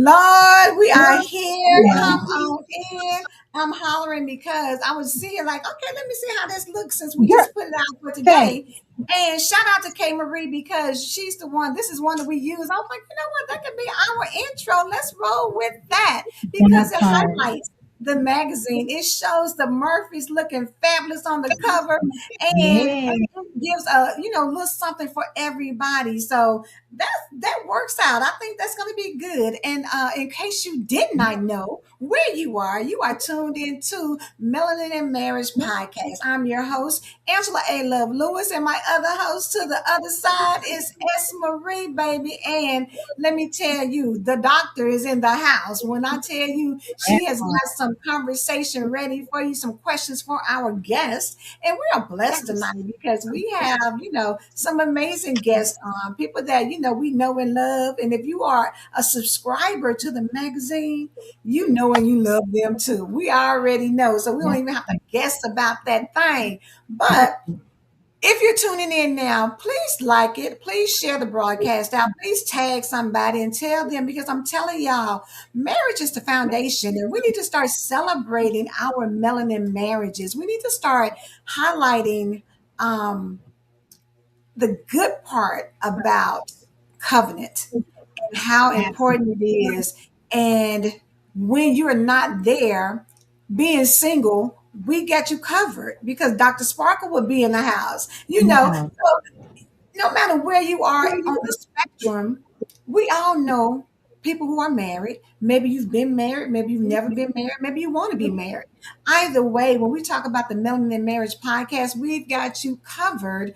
Lord, we are here. Yeah. Come on in. I'm hollering because I was seeing like, okay, let me see how this looks since we You're just put it out for okay. today. And shout out to Kay Marie because she's the one. This is one that we use. I was like, you know what? That could be our intro. Let's roll with that because That it part. highlights the magazine. It shows the Murphys looking fabulous on the cover, and Yeah. it gives a little something for everybody. So that works out. I think that's going to be good. And in case you did not know where you are tuned into Melanin Marriage podcast. I'm your host, Angela A. Love Lewis, and my other host to the other side is S. Marie, baby. And let me tell you, the doctor is in the house. When I tell you, That she has part. got some conversation ready for you, some questions for our guests. And we are blessed tonight because we have, some amazing guests on, people that, we know and love. And if you are a subscriber to the magazine, you know and you love them too. We already know. So we don't even have to guess about that thing. But if you're tuning in now, please like it. Please share the broadcast out. Please tag somebody and tell them because I'm telling y'all, marriage is the foundation, and we need to start celebrating our melanin marriages. We need to start highlighting um, the good part about covenant and how important it is. And when you're not there, being single, we got you covered because Dr. Sparkle will be in the house. Yeah. So no matter where you are on the spectrum, we all know people who are married. Maybe you've been married, maybe you've never been married, maybe you want to be married. Either way, when we talk about the Melanin Marriage podcast, we've got you covered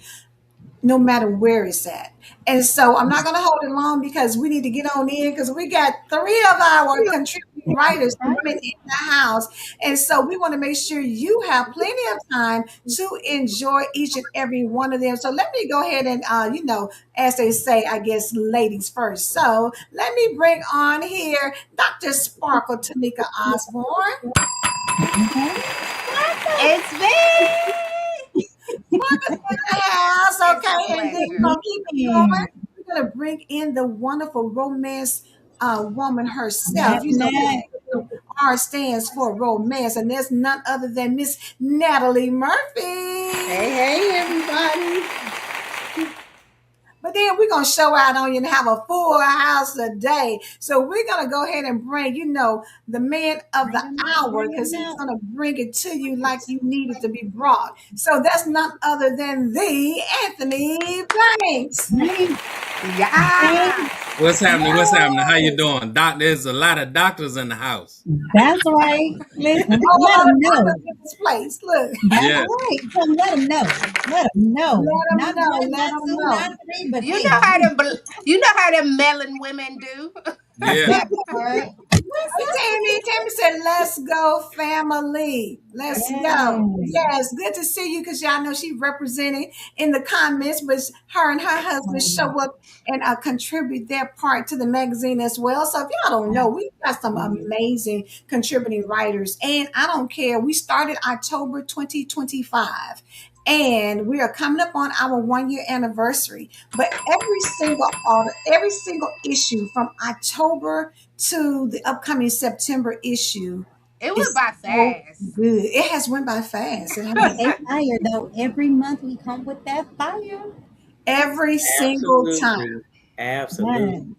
no matter where it's at. And so I'm not going to hold it long because we need to get on in because we got three of our contributing writers, women in the house. And so we want to make sure you have plenty of time to enjoy each and every one of them. So let me go ahead and, as they say, I guess ladies first. So let me bring on here Dr. Sparkle Tamika Osborne. It's me. Marcus in the house, It's a okay, and then we're pleasure. gonna keep it going. We're gonna bring in the wonderful romance woman herself. You know, R stands for romance, and there's none other than Miss Natalie Murphy. Hey, everybody. But then we're gonna show out on you and have a full house today. So we're gonna go ahead and bring, the man of the hour because he's gonna bring it to you like you need it to be brought. So that's none other than the Anthony Banks. Yeah. What's happening? What's happening? How you doing? There's a lot of doctors in the house. That's right. Listen, Oh, let them know. look at this place. Look, That's Yeah. right. So let them know. Let them know. let them Not know. one, Let not them two, know. not three, but You know how them, you know how them melon women do. Yeah. that part. Tammy said, "Let's go, family. Let's Yeah. go." Yes, good to see you because y'all know she represented in the comments, but her and her husband show up and contribute their part to the magazine as well. So if y'all don't know, we've got some amazing contributing writers, and I don't care. We started October 2025. And we are coming up on our 1 year anniversary. But every single issue from October to the upcoming September issue It went is by so fast. good. It has went by fast. It But has. they fire though. Every month we come with that fire. Every single time. Absolutely. Absolutely. Man,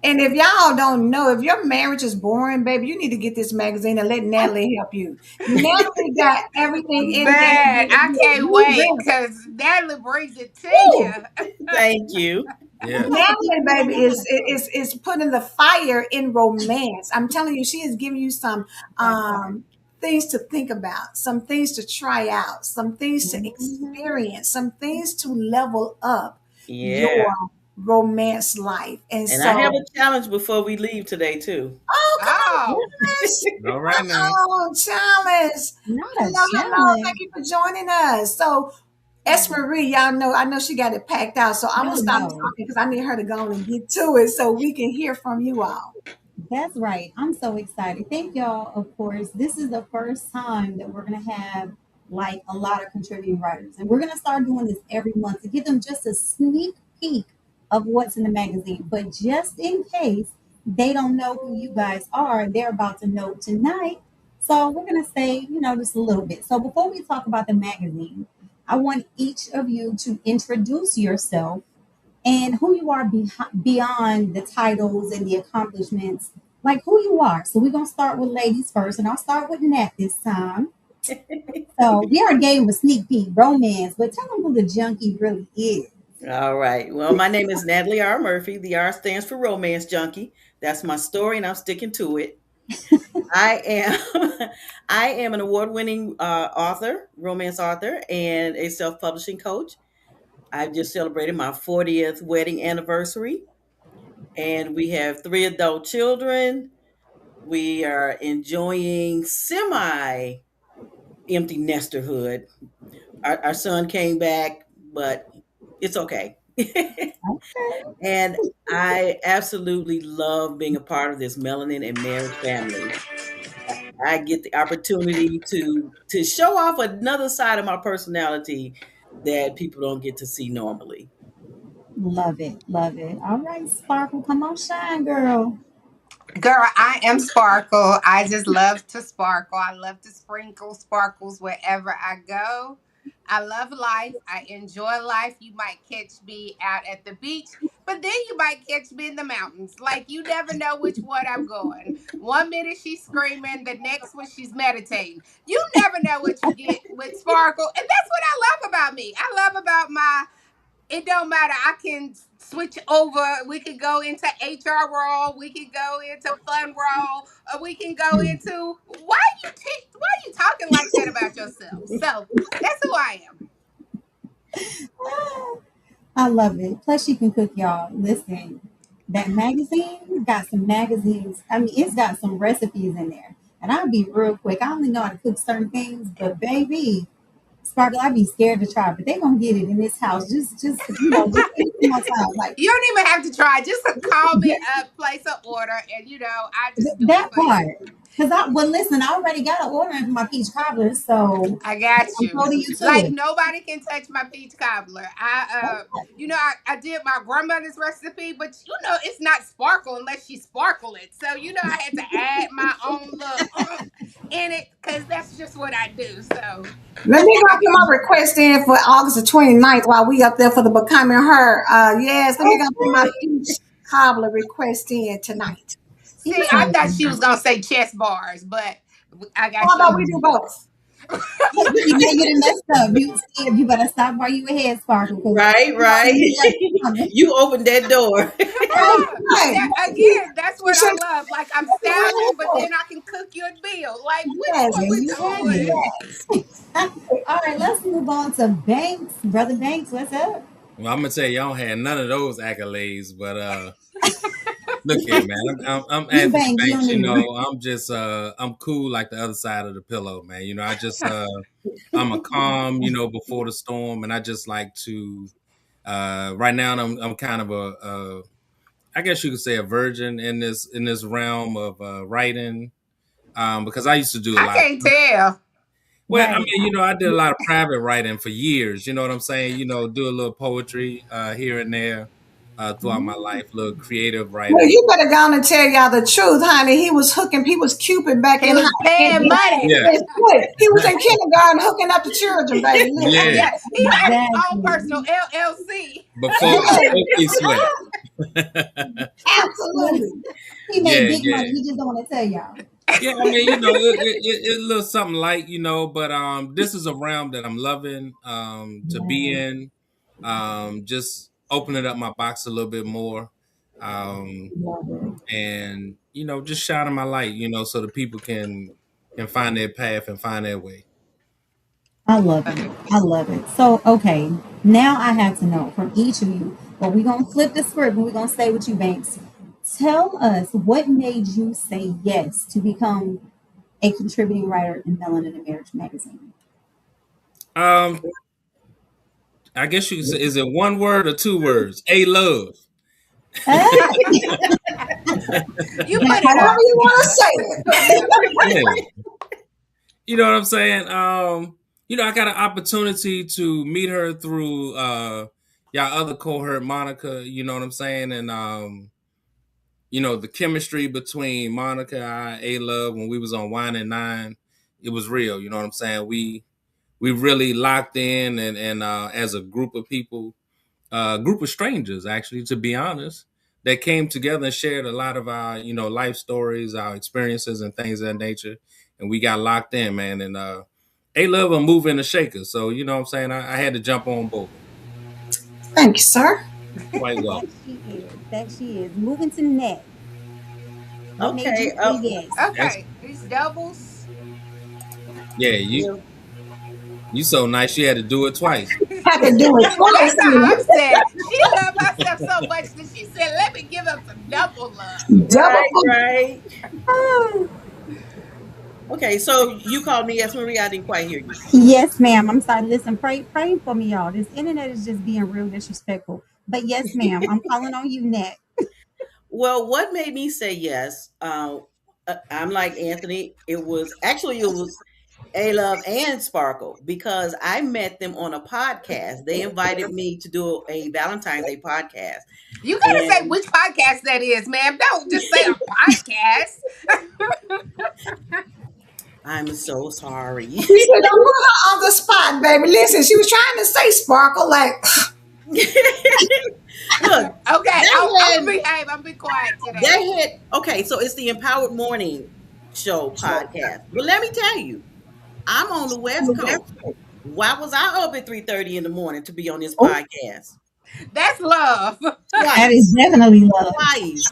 And if y'all don't know, if your marriage is boring, baby, you need to get this magazine and let Natalie help you. Natalie got everything in there. Man, I can't You wait ready. because Natalie brings it to Woo! you. Thank you. Yeah. Natalie, baby, is putting the fire in romance. I'm telling you, she is giving you some that part. things to think about, some things to try out, some things to Mhm. experience, some things to level up Yeah. your romance life. And And I have so, a challenge before we leave today, too. oh, come on, Oh, Chris. All right now. Oh, challenge. Not a Hello. challenge. Thank you for joining us. So, S. Marie, y'all know, I know she got it packed out. So I'm No, going to stop no. talking because I need her to go on and get to it so we can hear from you all. That's right. I'm so excited. Thank y'all, of course. This is the first time that we're going to have like a lot of contributing writers. And we're going to start doing this every month to give them just a sneak peek of what's in the magazine. But just in case, they don't know who you guys are. They're about to know tonight. So we're going to say, just a little bit. So before we talk about the magazine, I want each of you to introduce yourself and who you are beyond the titles and the accomplishments, like who you are. So we're going to start with ladies first, and I'll start with Nat this time. So we already gave him a sneak peek, romance, but tell him who the junkie really is. All right. Well, my name is Natalie R. Murphy. The R stands for Romance Junkie. That's my story, and I'm sticking to it. I am I am an award-winning author, romance author, and a self-publishing coach. I've just celebrated my 40th wedding anniversary, and we have 3 adult children. We are enjoying semi empty nesterhood. Our son came back, but it's okay. And I absolutely love being a part of this Melanin and Marriage family. I get the opportunity to show off another side of my personality that people don't get to see normally. Love it. Love it. All right, Sparkle, come on, shine, girl. Girl, I am Sparkle. I just love to sparkle. I love to sprinkle sparkles wherever I go. I love life. I enjoy life. You might catch me out at the beach, but then you might catch me in the mountains. Like, you never know which one I'm going. One minute she's screaming, the next one she's meditating. You never know what you get with Sparkle. And that's what I love about me. I love about my it don't matter. I can switch over. We could go into HR role. We could go into fun role. Or we can go into why you talking like that about yourself? So that's who I am. I love it. Plus, she can cook, y'all. Listen, that magazine got some magazines. I mean, it's got some recipes in there. And I'll be real quick. I only know how to cook certain things, but baby, Sparkle, I'd be scared to try. But they gonna get it in this house. Just give it more time. Like You don't even have to try. Just call me up, place an order, and I just do it that for you. part. Well, listen, I already got an order in for my peach cobbler, so I got I'm you. holding you to Like it. nobody can touch my peach cobbler. I did my grandmother's recipe, but it's not sparkle unless she sparkle it. So I had to add my own little in it because that's just what I do. So Let me go put my request in for August the 29th while we up there for the Becoming Her. Yes, let me go put my peach cobbler request in tonight. see, I thought Listen, she was gonna say chest bars, but I got How you. about we do both? you done messed up. You better stop while you ahead, Sparkle, because Right, right. You opened that door. Hey, That again, that's you what should I love. Like I'm styling, but then I can cook you a meal. Like which yes, one there we you have doing? it. All right, let's move on to Banks. Brother Banks, what's up? Well, I'm gonna tell you, I don't have none of those accolades, but look here, man. I'm You Anthony Banks, you don't Banks. need them. I'm just I'm cool like the other side of the pillow, man. I just I'm a calm, before the storm, and I just like to. Right now, I'm kind of I guess you could say a virgin in this realm of writing, because I used to do a I lot of. can't tell. Well, I Right. mean, I did a lot of private writing for years. You know what I'm saying? Do a little poetry here and there throughout my life, a little creative well, writing. you better go on and tell y'all the truth, honey. He was Cupid back He in high was paying money. Yeah, He was in kindergarten hooking up the children, baby. Listen. yeah. Yeah, he had his own personal Exactly. LLC. Before Yes, he sweat. absolutely. He made Yeah, big yeah. money. He just don't want to tell y'all. Yeah, I mean, it's a little something light, but this is a realm that I'm loving to be Yes, in. Just opening up my box a little bit more, um, love it. and just shining my light, so the people can find their path and find their way. I love it. I love it. So, okay, now I have to know from each of you. Well, we're gonna flip the script and we're gonna stay with you, Banks. Tell us what made you say yes to become a contributing writer in Melanin and Marriage magazine. Um, I guess you could say, is it one word or two words? A love. Ah, You that put it However part. out you want to there. say it. Yeah. You know what I'm saying? I got an opportunity to meet her through y'all other cohort, Monica, you know what I'm saying? And the chemistry between Monica and A Love when we was on Wine and Nine, it was real. You know what I'm saying? We really locked in, and as a group of people, group of strangers, actually, to be honest, that came together and shared a lot of our, life stories, our experiences, and things of that nature. And we got locked in, man. And A Love a mover and a shaker. So, you know what I'm saying? I had to jump on board. Thank you, sir. Quite That welcome. she is. That she is. Moving to Ned. What made you Okay. say yes? That's, Okay, these doubles. yeah, Yeah. you so nice. You had to do it twice. Had to do it That's twice. how I'm saying. She loved herself so much that she said, "Let me give him some double love." Double. Right. Right. Okay. So you called me, yes, Marie. I didn't quite hear you. Yes, ma'am. I'm sorry. Listen, pray for me, y'all. This internet is just being real disrespectful. But yes, ma'am. I'm calling on you, Ned. Well, what made me say yes? I'm like Anthony. It was A Love and Sparkle because I met them on a podcast. They invited me to do a Valentine's Day podcast, You gotta say and which podcast that is, ma'am. Don't just say a podcast. I'm so sorry. She said, don't put her on the spot, baby. Listen, she was trying to say sparkle, like, Look, Okay, I'm they gonna had behave. I'm be quiet today. they had okay. So it's the Empowered Morning Show podcast. But let me tell you, I'm on the West Coast. Why was I up at 3:30 in the morning to be on this oh, podcast? That's love. that is Twice. definitely love. Twice.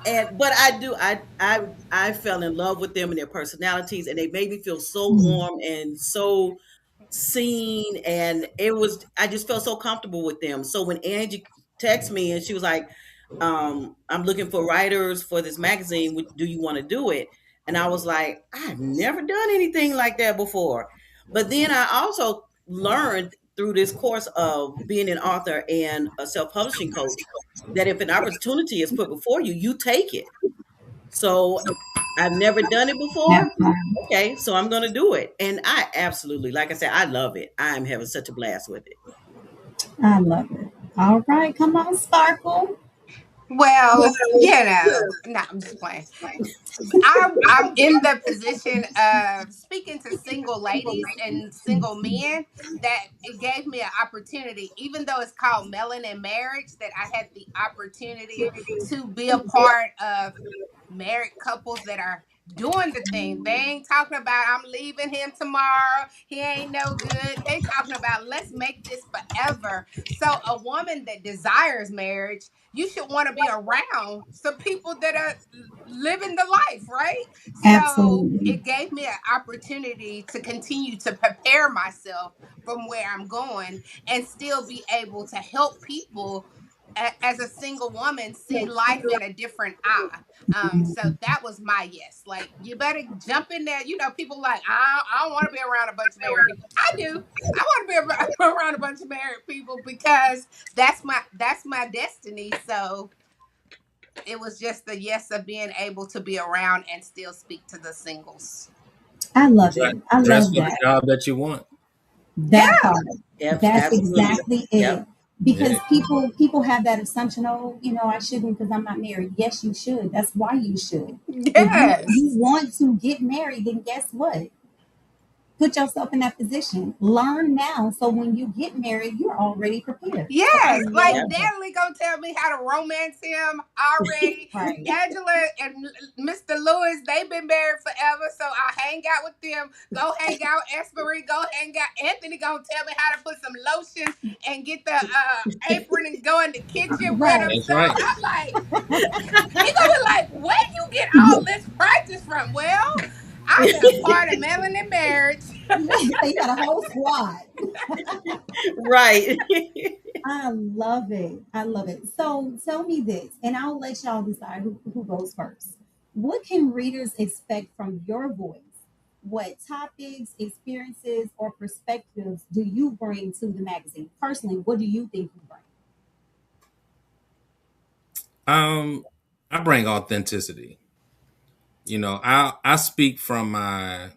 And but I fell in love with them and their personalities, and they made me feel so Mm. warm and so seen, and I just felt so comfortable with them. So when Angie texted me and she was like, I'm looking for writers for this magazine, do you want to do it? And I was like, I've never done anything like that before. But then I also learned through this course of being an author and a self-publishing coach that if an opportunity is put before you, you take it. So I've never done it That before. part. Okay, so I'm going to do it. And I absolutely, like I said, I love it. I'm having such a blast with it. I love it. All right, come on, Sparkle. Well, no, I'm just playing. I'm in the position of speaking to single ladies and single men that it gave me an opportunity, even though it's called Melanin Marriage, that I had the opportunity to be a part of married couples that are doing the thing. They ain't talking about I'm leaving him tomorrow. He ain't no good. They talking about let's make this forever. So a woman that desires marriage, you should want to be around some people that are living the life, right? So Absolutely. it gave me an opportunity to continue to prepare myself from where I'm going and still be able to help people as a single woman see life in a different eye. So that was my yes. Like you better jump in there. You know, people like I don't want to be around a bunch of married people. I do. I want to be around a bunch of married people because that's my destiny. So it was just the yes of being able to be around and still speak to the singles. I love Dress, it. I dress love for the that. job that you want. That Yeah. part. That's Absolutely. exactly Yep. it. Because Yeah, people have that assumption, oh, I shouldn't because I'm not married. Yes, you should. That's why you should. If you Yes. want to get married, then guess what? Put yourself in that position. Learn now so when you get married, you're already prepared. So I Yes, like love Yep. that. Natalie gonna tell me how to romance him already. Right. Angela and Mr. Lewis, they've been married forever, so I hang out with them. Go hang out, Espery. Go hang out. Anthony gonna tell me how to put some lotion and get the apron and go in the kitchen with him. Right. that's So right. I'm like, he gonna be like, where you get all this practice from? Well, I've been a part of Melanin Marriage. So you got a whole squad. Right. I love it. I love it. So tell me this, and I'll let y'all decide who goes first. What can readers expect from your voice? What topics, experiences, or perspectives do you bring to the magazine? Personally, what do you think you bring? I bring authenticity. I speak from my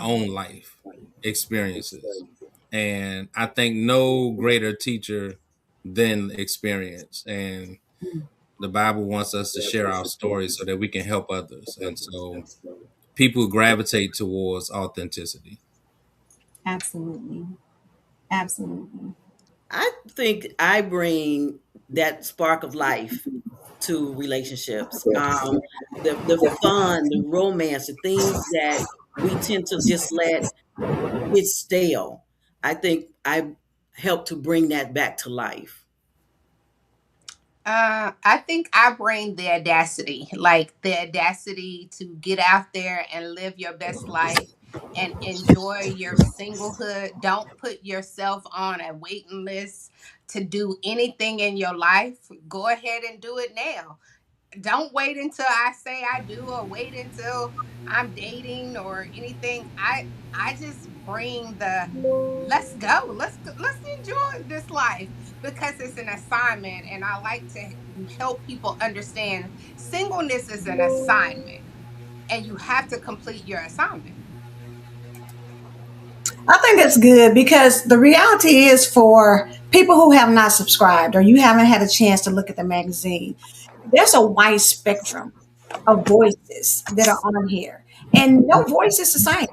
own life experiences, and I think no greater teacher than experience. And The Bible wants us to share our stories so that we can help others. And so people gravitate towards authenticity. Absolutely. Absolutely. I think I bring that spark of life to relationships. The fun, the romance, the things that we tend to just let get stale. I think I help to bring that back to life. I think I bring the audacity, like the audacity to get out there and live your best life and enjoy your singlehood. Don't put yourself on a waiting list to do anything in your life. Go ahead and do it now. Don't wait until I say I do or wait until I'm dating or anything. I just bring the let's go. Let's enjoy this life because it's an assignment and I like to help people understand singleness is an assignment and you have to complete your assignment. I think that's good because the reality is for people who have not subscribed or you haven't had a chance to look at the magazine, there's a wide spectrum of voices that are on here. And no voice is the same.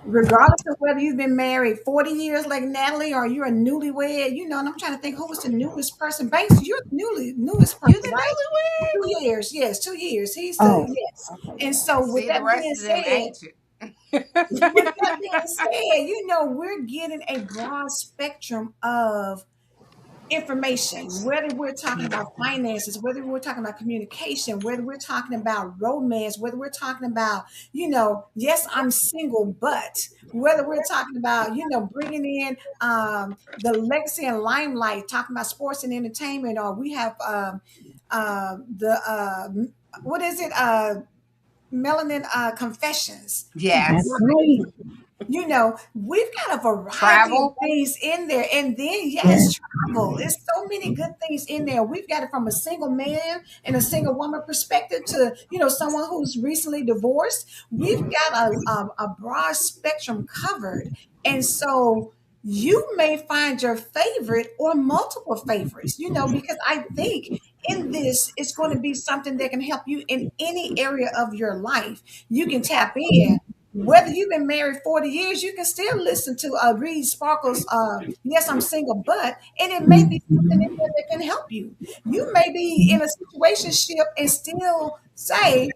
Regardless of whether you've been married 40 years like Natalie or you're a newlywed, and I'm trying to think who was the newest person. Banks, you're the newest You person, the right? newlywed? 2 years, yes, 2 years. He's the Oh, yes. okay. And so with See, that the rest being of them said, ain't you. with that being said, we're getting a broad spectrum of information, whether we're talking about finances, whether we're talking about communication, whether we're talking about romance, whether we're talking about, yes, I'm single, but whether we're talking about, bringing in the legacy and limelight, talking about sports and entertainment, or we have the, what is it? Melanin confessions. That's Yes. right. We've got a variety of Travel. things in there. And then, Yeah. yes, travel. There's so many good things in there. We've got it from a single man and a single woman perspective to, someone who's recently divorced. We've got a broad spectrum covered. And so you may find your favorite or multiple favorites, because I think in this, it's going to be something that can help you in any area of your life. You can tap in whether you've been married 40 years, you can still listen to Reed Sparkle's Yes, I'm Single, but, and it may be something in Mhm. there that can help you. You may be in a situationship and still say,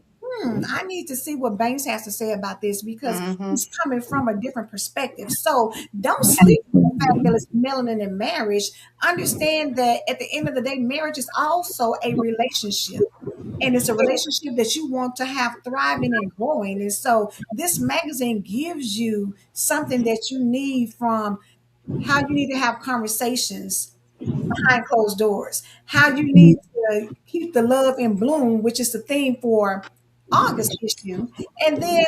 I need to see what Banks has to say about this because Mm-hmm. he's coming from a different perspective. So don't sleep with the fact that it's melanin in marriage. Understand that at the end of the day, marriage is also a relationship and it's a relationship that you want to have thriving and growing. And so this magazine gives you something that you need from how you need to have conversations behind closed doors, how you need to keep the love in bloom, which is the theme for August issue. And then,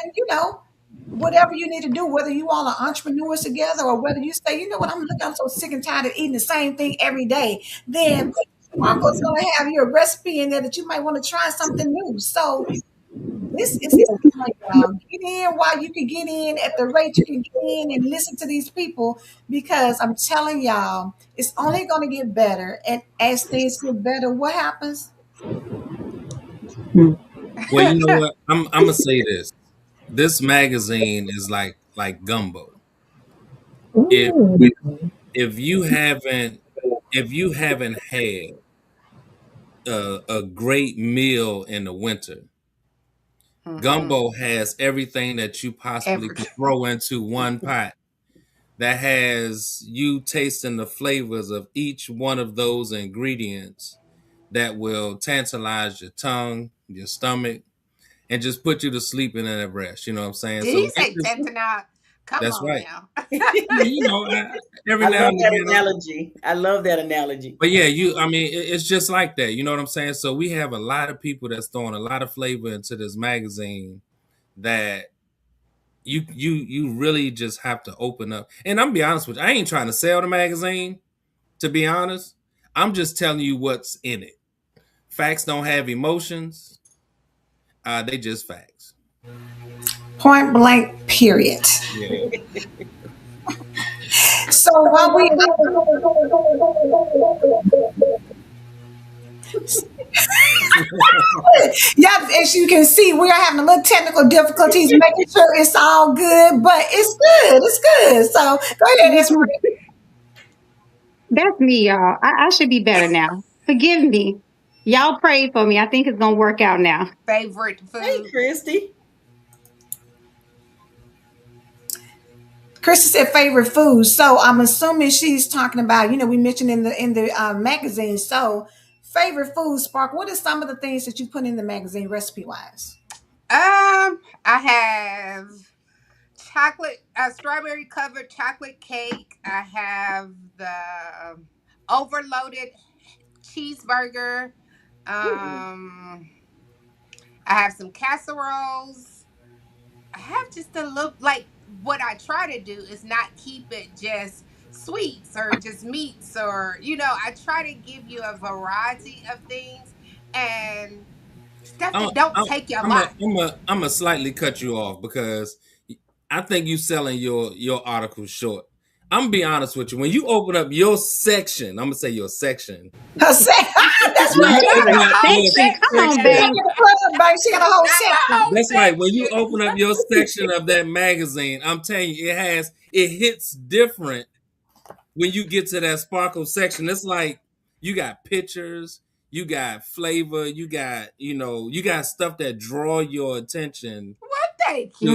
whatever you need to do, whether you all are entrepreneurs together or whether you say, what, I'm so sick and tired of eating the same thing every day, then Sparkle's going to have you a recipe in there that you might want to try something new. So this is the time, y'all. Get in while you can get in at the rate you can get in and listen to these people because I'm telling y'all, it's only going to get better. And as things get better, what happens? Well, you know what? I'm gonna say this. This magazine is like gumbo. If Ooh. if you haven't if you haven't had a great meal in the winter, Mm-mm. gumbo has everything that you possibly Every. can throw into one pot. That has you tasting the flavors of each one of those ingredients that will tantalize your tongue, your stomach, and just put you to sleep and in a rest. You know what I'm saying? Did So he get say this. Tantanite? Come That's on right. now. Yeah, every I now love and that again. analogy. I love that analogy. But yeah, I mean, it's just like that. You know what I'm saying? So we have a lot of people that's throwing a lot of flavor into this magazine that you really just have to open up. And I'm be honest with you, I ain't trying to sell the magazine. To be honest, I'm just telling you what's in it. Facts don't have emotions. They just facts. Point blank, period. Yeah. So while we Yeah, as you can see, we are having a little technical difficulties making sure it's all good, but it's good. It's good. So go ahead, Esprit. That's me, y'all. I should be better now. Forgive me. Y'all pray for me. I think it's gonna work out now. Favorite Hey, food? Christy. Krista said favorite food. So I'm assuming she's talking about, we mentioned in the magazine. So favorite food, Spark. What are some of the things that you put in the magazine recipe wise? I have chocolate, strawberry covered chocolate cake. I have the overloaded cheeseburger. I have some casseroles. I have just a little, like, what I try to do is not keep it just sweets or just meats, or I try to give you a variety of things and stuff I'm that don't I'm take your I'm a life. I'm a slightly cut you off because I think you selling your article short. I'm gonna be honest with you. When you open up your section, I'm gonna say your section. That's When right. you Not open the up whole your Section. Come section on, She now. got Banks. the club, baby. She got a whole Not the section. whole that's right. When you section. open up your section of that magazine, I'm telling you, it hits different when you get to that sparkle section. It's like you got pictures, you got flavor, you got stuff that draw your attention Well, thank you.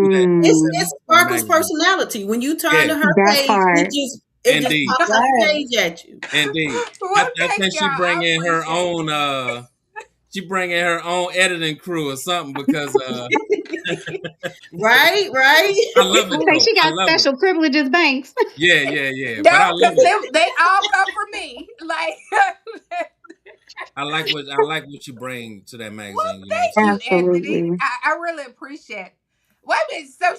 to that It's Mm, it's that Sparkle's magazine. personality. When you turn Yeah, to her that page, part. it just indeed, pops off the Right. page at you. indeed. Well, I thank think y'all. I appreciate it. she bringing her own editing crew or something because Right, right. I love I it say though. she I got love it. special privileges, Banks. Yeah, yeah, yeah. No, But I love because it. they all come from me. Like, I like what you bring to that well, magazine. You know what I'm thank saying? you, Anthony. Absolutely. I really appreciate it. Wait a minute. So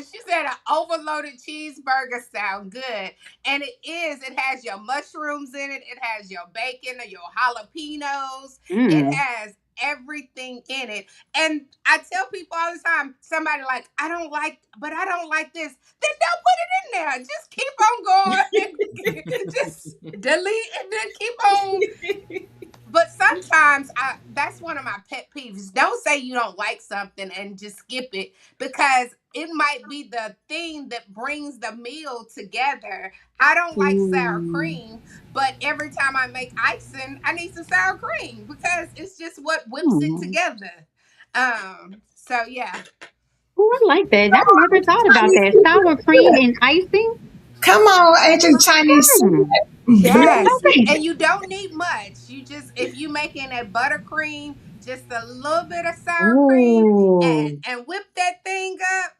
she said an overloaded cheeseburger sound good. And it is. It has your mushrooms in it. It has your bacon or your jalapenos. It Mm. has everything in it. And I tell people all the time, somebody like, I don't like this. Then don't put it in there. Just keep on going. Just delete and then keep on. But sometimes that's one of my pet peeves. Don't say you don't like something and just skip it, because it might be the thing that brings the meal together. I don't like sour Mm. cream, but every time I make icing, I need some sour cream because it's just what whips it Mm. together. So yeah. Oh, I like that. I never thought about that. Sour cream and icing. Come on, ancient Chinese. Hmm. Yes. Okay. And you don't need much. You just, if you making a buttercream, just a little bit of sour cream and Oh. whip that thing up,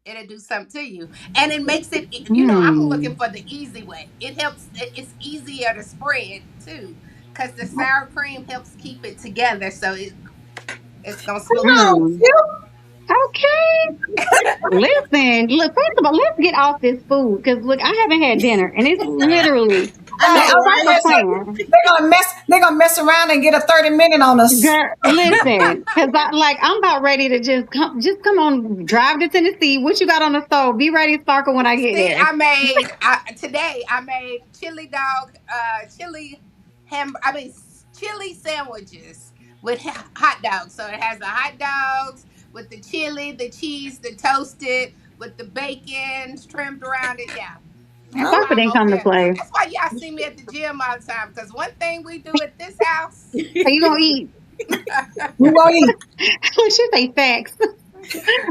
it'll do something to you. And it makes it, I'm looking Hmm. for the easy way. It helps, it's easier to spread too, because the sour cream helps keep it together. So it's going to Come smooth on, Hmm. out. Phil. Okay. Listen, look, first of all, let's get off this food because look, I haven't had dinner and it's literally I Right. know, a Okay. supper right? plan. They're gonna mess around and get a 30-minute on us. Girl, listen, because I'm about ready to just come on, drive to Tennessee. What you got on the stove? Be ready, Sparkle, when I get See, there. today I made chili sandwiches with hot dogs. So it has the hot dogs with the chili, the cheese, the toasted with the bacon trimmed around it. Yeah, that's why Huh? Sparkle I'm didn't over come to there. play. That's why y'all see me at the gym all the time. Because one thing we do at this house. So you gonna eat? We gonna eat. She say facts.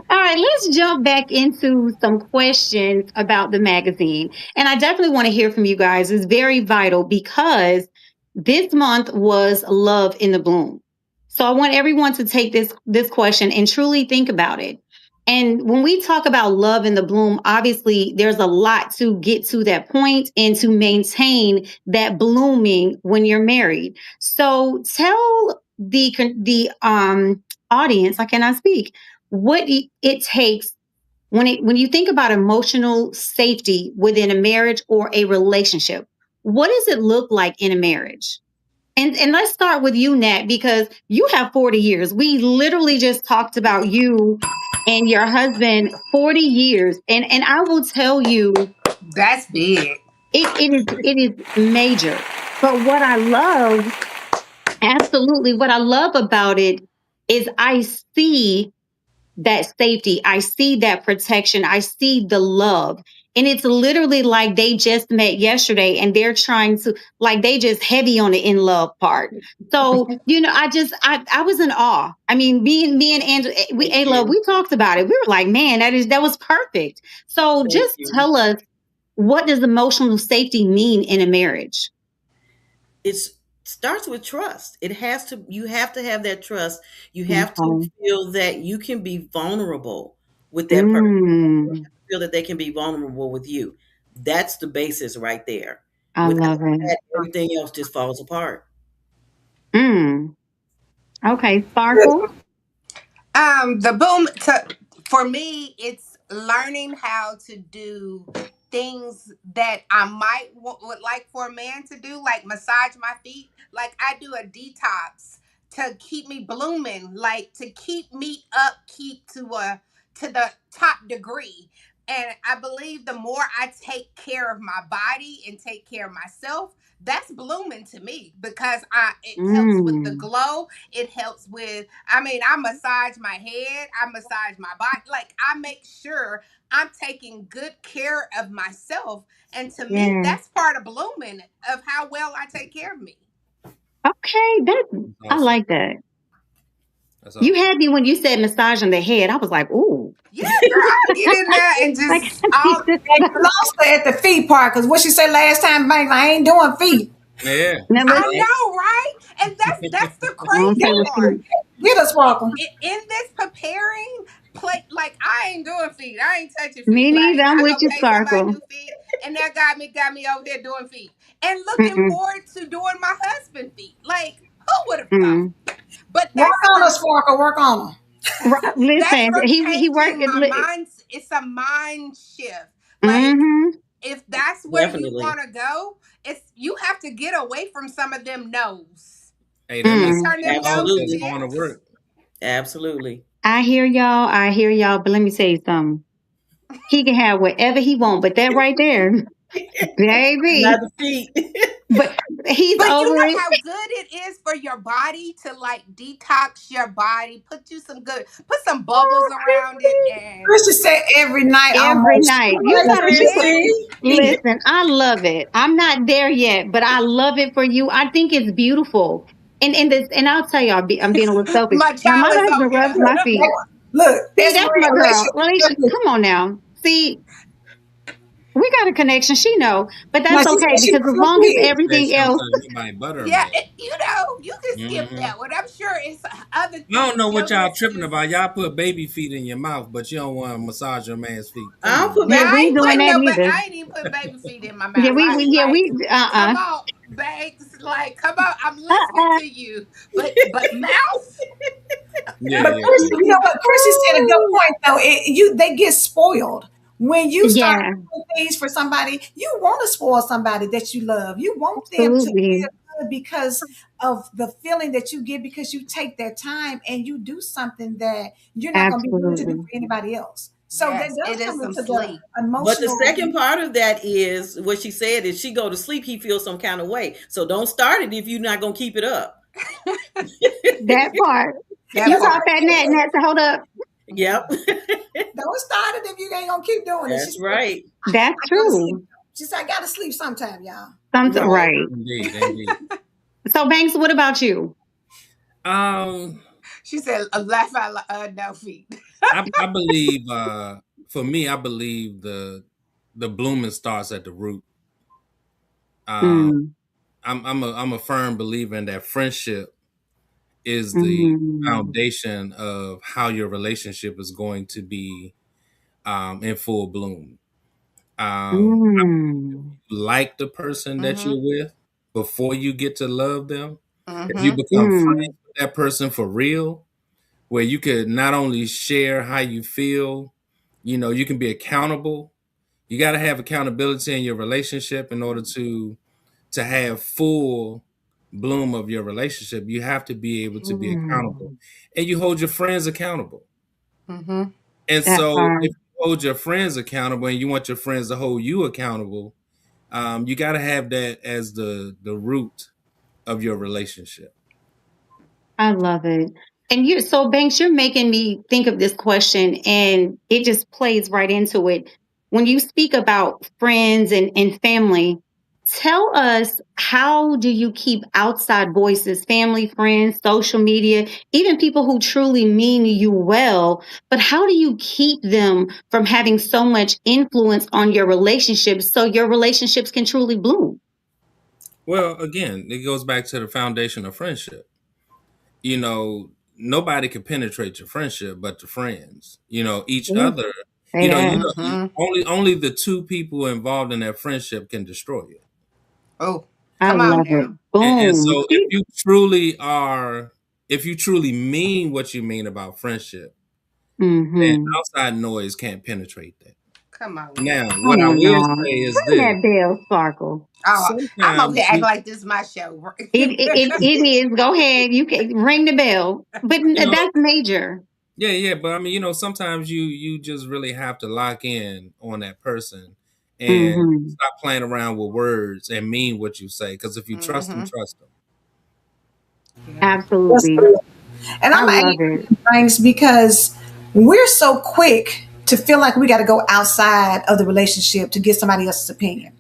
All right, let's jump back into some questions about the magazine. And I definitely want to hear from you guys. It's very vital because this month was Love in the Bloom. So I want everyone to take this question and truly think about it. And when we talk about love in the bloom, obviously there's a lot to get to that point and to maintain that blooming when you're married. So tell the audience, I cannot speak, what it takes when you think about emotional safety within a marriage or a relationship. What does it look like in a marriage? And let's start with you, Nat, because you have 40 years. We literally just talked about you and your husband 40 years. And I will tell you, That's big. it is major. But what I love, absolutely, what I love about it is I see that safety. I see that protection. I see the love. And it's literally like they just met yesterday and they're trying to, like, they just heavy on the in love part. So, I was in awe. I mean, me and Andrew, Thank A Love, you. we talked about it. We were like, man, that was perfect. So Thank just you. tell us, what does emotional safety mean in a marriage? It starts with trust. It has to, you have to have that trust. You have to Okay. feel that you can be vulnerable with that person. Mm, Feel that they can be vulnerable with you. That's the basis right there. I Without love it. that, everything else just falls apart. Mm, okay, Sparkle. The boom for me, it's learning how to do things that I might would like for a man to do, like massage my feet. Like I do a detox to keep me blooming, like to keep me up, keep to the top degree. And I believe the more I take care of my body and take care of myself, that's blooming to me because it helps with the Mm, glow. It helps with, I mean, I massage my head, I massage my body. Like I make sure I'm taking good care of myself. And to me, yeah. that's part of blooming of how well I take care of me. Okay, That's I awesome. like that. That's You awesome. had me when you said massage on the head. I was like, ooh. Yeah, girl, I get in there and Like, just I need all. this. And you lost her at the feet part because what she said last time, man, I ain't doing feet. Yeah. Now I listen, know, right? And that's the I don't crazy play with part. feet. Get us, Walker. In this preparing play, like I ain't doing feet. I ain't touching Me feet. neither. Like I'm I with go you, pay somebody Sparkle. to do feet, and that got me over here doing feet and looking Mm-mm, forward to doing my husband feet. Like who would have thought? mm. But Work on us, Walker. Work on her. that's Listen, from he worked. changing my mind. It's a mind shift. Like Mm-hmm. if that's where you Definitely. want to go, it's you have to get away from some of them no's Hey, them and is Mm. turn them no's that's into Absolutely. going to yes. work. Absolutely. I hear y'all. I hear y'all. But let me tell you something. He can have whatever he want, but that right there, Not baby. the feet. But he's But you over know it. how good it is for your body to like detox your body, put some bubbles Oh, around it, Chrissy. and Christian said every night Every almost. night. You Like, gotta she just said Chrissy. feet. listen. I love it. I'm not there yet, but I love it for you. I think it's beautiful. And I'll tell you, I'm being a little selfish. my Now my child is over husband rubs here. my feet. Look, See, that's that's my real girl. relationship. Come on now. See, we got a connection. She know, but No, that's she okay said she because was as her long as feet. Hey, everything else, sometimes you might butter a Yeah, man. you can skip Hmm. that one. I'm sure it's other I don't things know your what y'all tripping listeners. about. Y'all put baby feet in your mouth, but you don't want to massage your man's feet. I Come don't on, put man. yeah, baby we I ain't ain't feet doing putting that no, neither. I ain't even putting baby feet in my Yeah, mouth. Like, come uh on, banks. Like, come on, I'm listening uh to you. But mouth. Yeah, But yeah, Chrissy, you yeah. know what? Chrissy said a good point though. They get spoiled when you start yeah, doing things for somebody. You want to spoil somebody that you love. You want them to absolutely, feel good because of the feeling that you get because you take that time and you do something that you're not going to be willing to do absolutely. for anybody else. So that Yes, it does is come some into the sleep. But the emotional. second part of that is what she said is she go to sleep, he feels some kind of way. So don't start it if you're not gonna keep it up. That part. That You That's caught part. that net, net. So hold up. Yep. don't start it if you ain't gonna keep doing it. She That's said, right. That's I gotta sleep. true. She said, I gotta sleep sometime, y'all. Something Right. right. Indeed, indeed. So Banks, what about you? Um, She said, laugh out loud, no feet. I believe. For me, I believe the blooming starts at the root. Um, Mm, I'm a firm believer in that friendship is the mm, foundation of how your relationship is going to be in full bloom. I believe if mm, you like the person that Mm-hmm. you're with before you get to love them, if you Mm-hmm. become mm, friends with that person for real, where you could not only share how you feel, you can be accountable. You got to have accountability in your relationship in order to have full bloom of your relationship. You have to be able to be accountable, mm. and you hold your friends accountable. Mm-hmm. And That so, part. if you hold your friends accountable, and you want your friends to hold you accountable, You got to have that as the root of your relationship. I love it. And you, so Banks, you're making me think of this question, and it just plays right into it. When you speak about friends and family, tell us, how do you keep outside voices, family, friends, social media, even people who truly mean you well, but how do you keep them from having so much influence on your relationships so your relationships can truly bloom? Well, again, it goes back to the foundation of friendship. You know, nobody can penetrate your friendship but the friends. You know, each Ooh, other. say that. You Mm-hmm. only the two people involved in that friendship can destroy it. Oh, I come on love it. now. And Boom. so, See? if you truly mean what you mean about friendship, then Mm-hmm. outside noise can't penetrate that. Come on now. Now, what Come I on will now. say is Ring this: that bell, Sparkle. Oh, I'm over here sometimes acting you, like this is my show. It is. Go ahead. You can ring the bell. But you know, that's major. yeah, but I mean, sometimes you just really have to lock in on that person and Mm-hmm. stop playing around with words and mean what you say. Because if you Mm-hmm. trust them. Yeah. That's Absolutely. good. And I I'm love it. angry things because we're so quick to feel like we got to go outside of the relationship to get somebody else's opinion.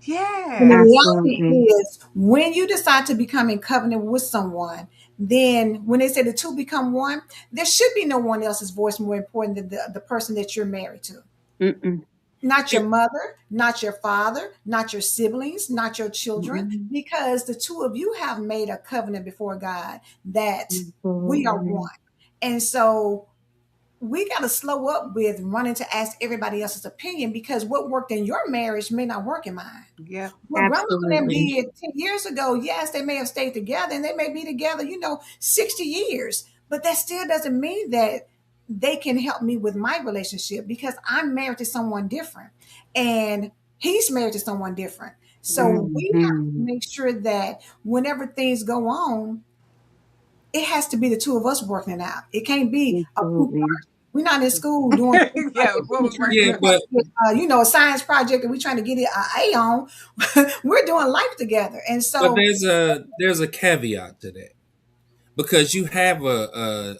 And the Yes. reality Absolutely. is, when you decide to become in covenant with someone, then when they say the two become one, there should be no one else's voice more important than the person that you're married to. Mm-mm. Not your It- mother, not your father, not your siblings, not your children, Mm-mm. because the two of you have made a covenant before God that we are Absolutely. one. And so we got to slow up with running to ask everybody else's opinion, because what worked in your marriage may not work in mine. Yep. What grandma and them Absolutely. did 10 years ago, yes, they may have stayed together and they may be together, 60 years, but that still doesn't mean that they can help me with my relationship, because I'm married to someone different and he's married to someone different. So we have to Mm-hmm. make sure that whenever things go on, it has to be the two of us working it out. It can't be a group Absolutely. project. We're not in school doing a group Yeah. project. What We're was trying to working yeah, on? but get, a science project, and we're trying to get it an A on. We're doing life together, and but so there's a caveat to that, because you have a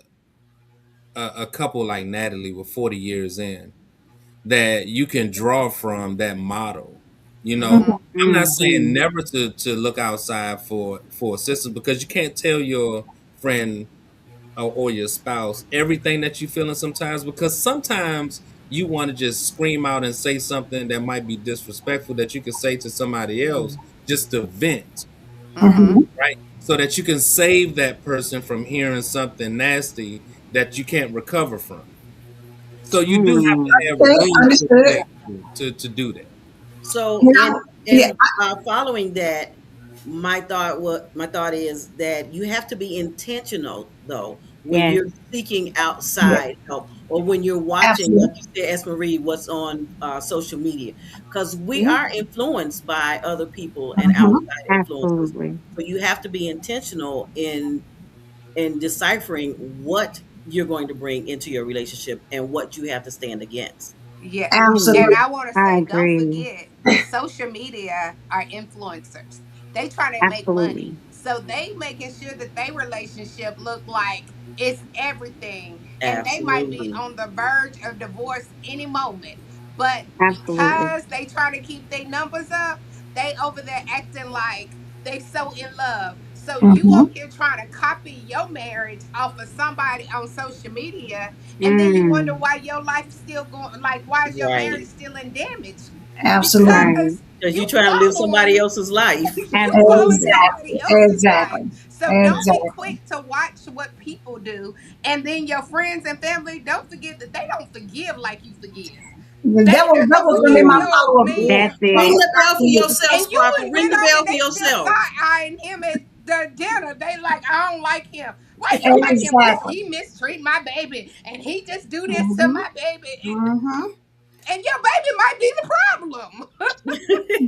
couple like Natalie with 40 years in that you can draw from that model. Mm-hmm. I'm not saying Mm-hmm. never to look outside for assistance, because you can't tell your friend or your spouse everything that you feeling sometimes, because sometimes you want to just scream out and say something that might be disrespectful that you could say to somebody else just to vent, Mm-hmm. Mhm. right? So that you can save that person from hearing something nasty that you can't recover from. So you do have to Mm. have Okay, room to understood. to do that. So Now, yeah, following that, my thought is that you have to be intentional though when Yes. you're seeking yeah, outside help, or when you're watching, like absolutely. you said, Marie, what's on social media, because we Mhm. are influenced by other people and Mhm. outside influences. Absolutely. So you have to be intentional in deciphering what you're going to bring into your relationship and what you have to stand against. Yeah. And Absolutely. Mm. I want to I say, don't agree. forget, social media are influencers. They trying to make money. Absolutely. So they making sure that their relationship look like it's everything. And they might be Absolutely. on the verge of divorce any moment. But Absolutely. because they try to keep their numbers up, they over there acting like they so in love. So you Mhm. up here trying to copy your marriage off of somebody on social media, and then you wonder Mm. why your life is still going, like why is your Right. marriage still in damage? Absolutely. Right. Because Because you you're trying to live somebody following else's life. you following Absolutely. somebody Exactly. else's life. Exactly. So don't be Exactly. quick to watch what people do, and then your friends and family, don't forget that they don't forgive like you forgive. They That don't was gonna be forgive my Ooh, your follow up that's man, Ring it. the bell for yourself, and you Sparkle. and Ring went the up bell and for they still yourself. side eyeing him at the dinner. They like, I don't like him. Why you don't like him? Cause exactly. he mistreat my baby and he just do this to Mhm. my baby. Mhm. And your baby might be the problem.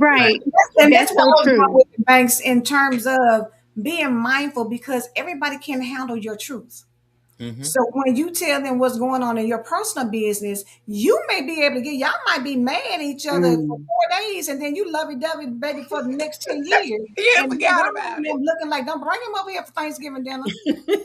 Right. Right. And That's that's what so I was going true. with the banks, in terms of being mindful, because everybody can handle your truth. Hmm. So when you tell them what's going on in your personal business, you may be able to get, y'all might be mad at each other for Mm. 4 days and then you lovey-dovey baby for the next 10 years. You And forgot grandma about and it. them looking like, don't bring him over here for Thanksgiving dinner.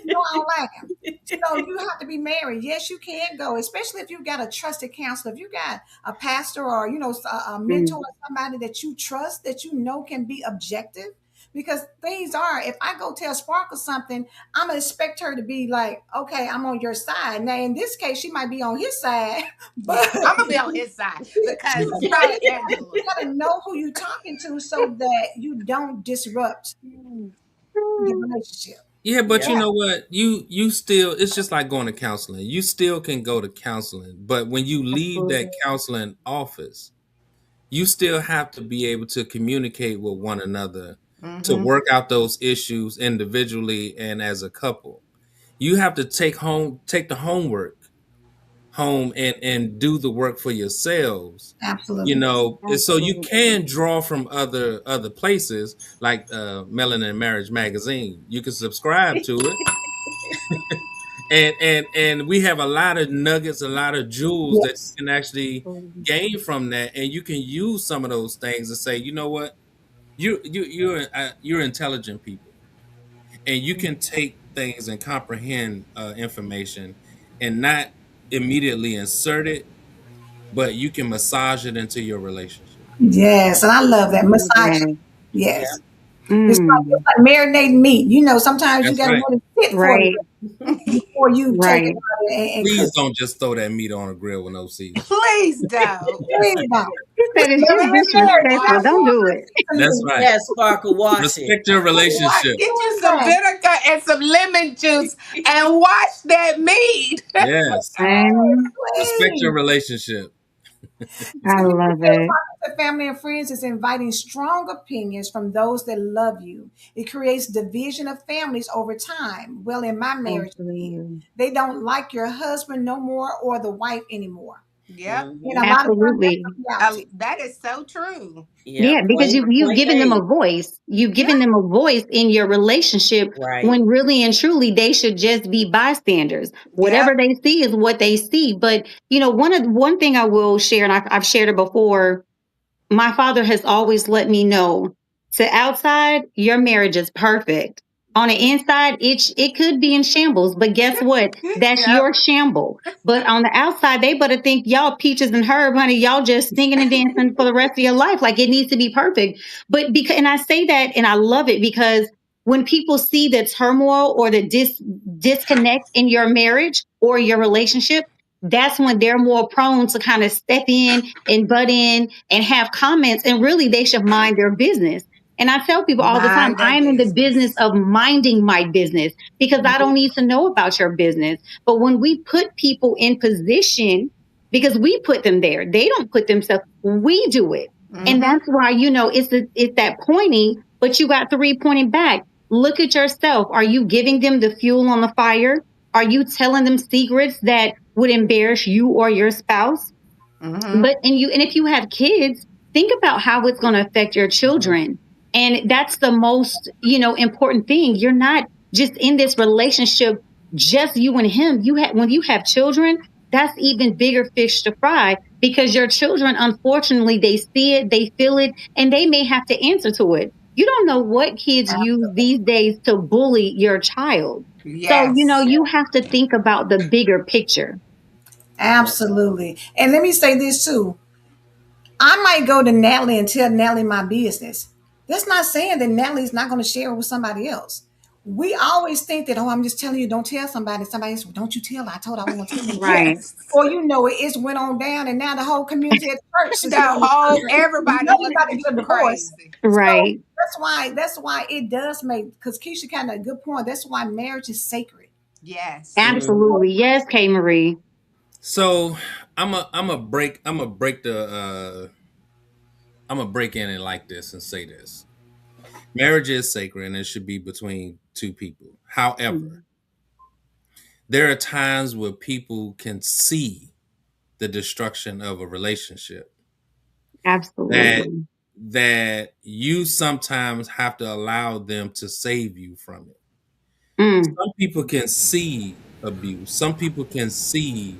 No, I don't like him. So you have to be married. Yes, you can go, especially if you got a trusted counselor. If you got a pastor or a mentor, Mm. or somebody that you trust, that you know can be objective. Because things are, if I go tell Sparkle something, I'm gonna expect her to be like, okay, I'm on your side. Now, in this case, she might be on his side, Yeah, but I'm gonna be on his side she, because but right, Angela. you gotta know who you're talking to so that you don't disrupt the relationship. Yeah, but Yeah, you know what? You still, it's just like going to counseling. You still can go to counseling, but when you leave that Absolutely. counseling office, you still have to be able to communicate with one another to Mm-hmm. work out those issues individually and as a couple. You have to take the homework home and do the work for yourselves. You Absolutely. know, and so you Absolutely. can draw from other places like Melanin Marriage magazine. You can subscribe to it, and we have a lot of nuggets, a lot of jewels that Yes. you can actually Absolutely. gain from that, and you can use some of those things and say, you know what, you're intelligent people, and you can take things and comprehend information, and not immediately insert it, but you can massage it into your relationship. Yes, and I love that massage. Yes. yeah. Yes, it's Mm. like marinating meat. Sometimes you That's got to right. let it sit for a Right. little before you take it Right. out and cook. Please don't just throw that meat on a grill with no seasoning. Please don't. Please don't. He said it's just Melanin Marriage disrespectful. got Don't more do it. That's seasoning. right. Yes, Sparkle, wash it. Respect your What relationship. Get you is some that? vinegar and some lemon juice and wash that meat. Yes. And Respect your Please. relationship. I So you love feel it. talking to family and friends is inviting strong opinions from those that love you. It creates division of families over time. Well, in my marriage, it did. Absolutely. They don't like your husband no more or the wife anymore. Yep. And Hmm. a lot of times that's Absolutely. the reality. That is so true. Yeah, Yep. because you've Point given them a made. voice. You've Yeah. given them a voice in your relationship Right. when really and truly they should just be bystanders. Whatever Yep. they see is what they see. But one thing I will share, and I've shared it before, my father has always let me know, to outside your marriage is perfect, on the inside it could be in shambles, but guess what, that's Yep. your shamble. But on the outside they better think y'all peaches and herb, honey, y'all just singing and dancing for the rest of your life, like it needs to be perfect. But because, and I say that and I love it, because when people see the turmoil or the disconnect in your marriage or your relationship, that's when they're more prone to kind of step in and butt in and have comments. And really, they should mind their business. And I tell people all the time, Mind their I'm in the business business. of minding my business because I don't need to know about your business. But when we put people in position, because we put them there, they don't put themselves, we do it. And Mm-hmm. that's why, it's that pointing, but you got three pointing back. Look at yourself. Are you giving them the fuel on the fire? Are you telling them secrets that would embarrass you or your spouse? Mm-hmm. And if you have kids, think about how it's going to affect your children. And that's the most, important thing. You're not just in this relationship, just you and him. When you have children, that's even bigger fish to fry, because your children, unfortunately, they see it, they feel it, and they may have to answer to it. You don't know what kids use these days to bully your child. So, Yes. you have to think about the bigger picture. Absolutely. And let me say this too. I might go to Natalie and tell Natalie my business. That's not saying that Natalie's not going to share it with somebody else. We always think that, oh, I'm just telling you, don't tell somebody. Somebody else, don't you tell her. I told her I won't tell you. Right. Yes. Or it's went on down, and now the whole community at church is The knowing whole you everybody know we looking about to at get a you divorce. crazy. So Right. that's why it does make, because Keisha kind of a good point. That's why marriage is sacred. Yes. It's Hmm. Absolutely. Yes, K Marie. So I'm gonna break in it like this and say this. Marriage is sacred and it should be between two people. However, Mm. there are times where people can see the destruction of a relationship that Absolutely. you sometimes have to allow them to save you from it. Mm. Some people can see abuse. Some people can see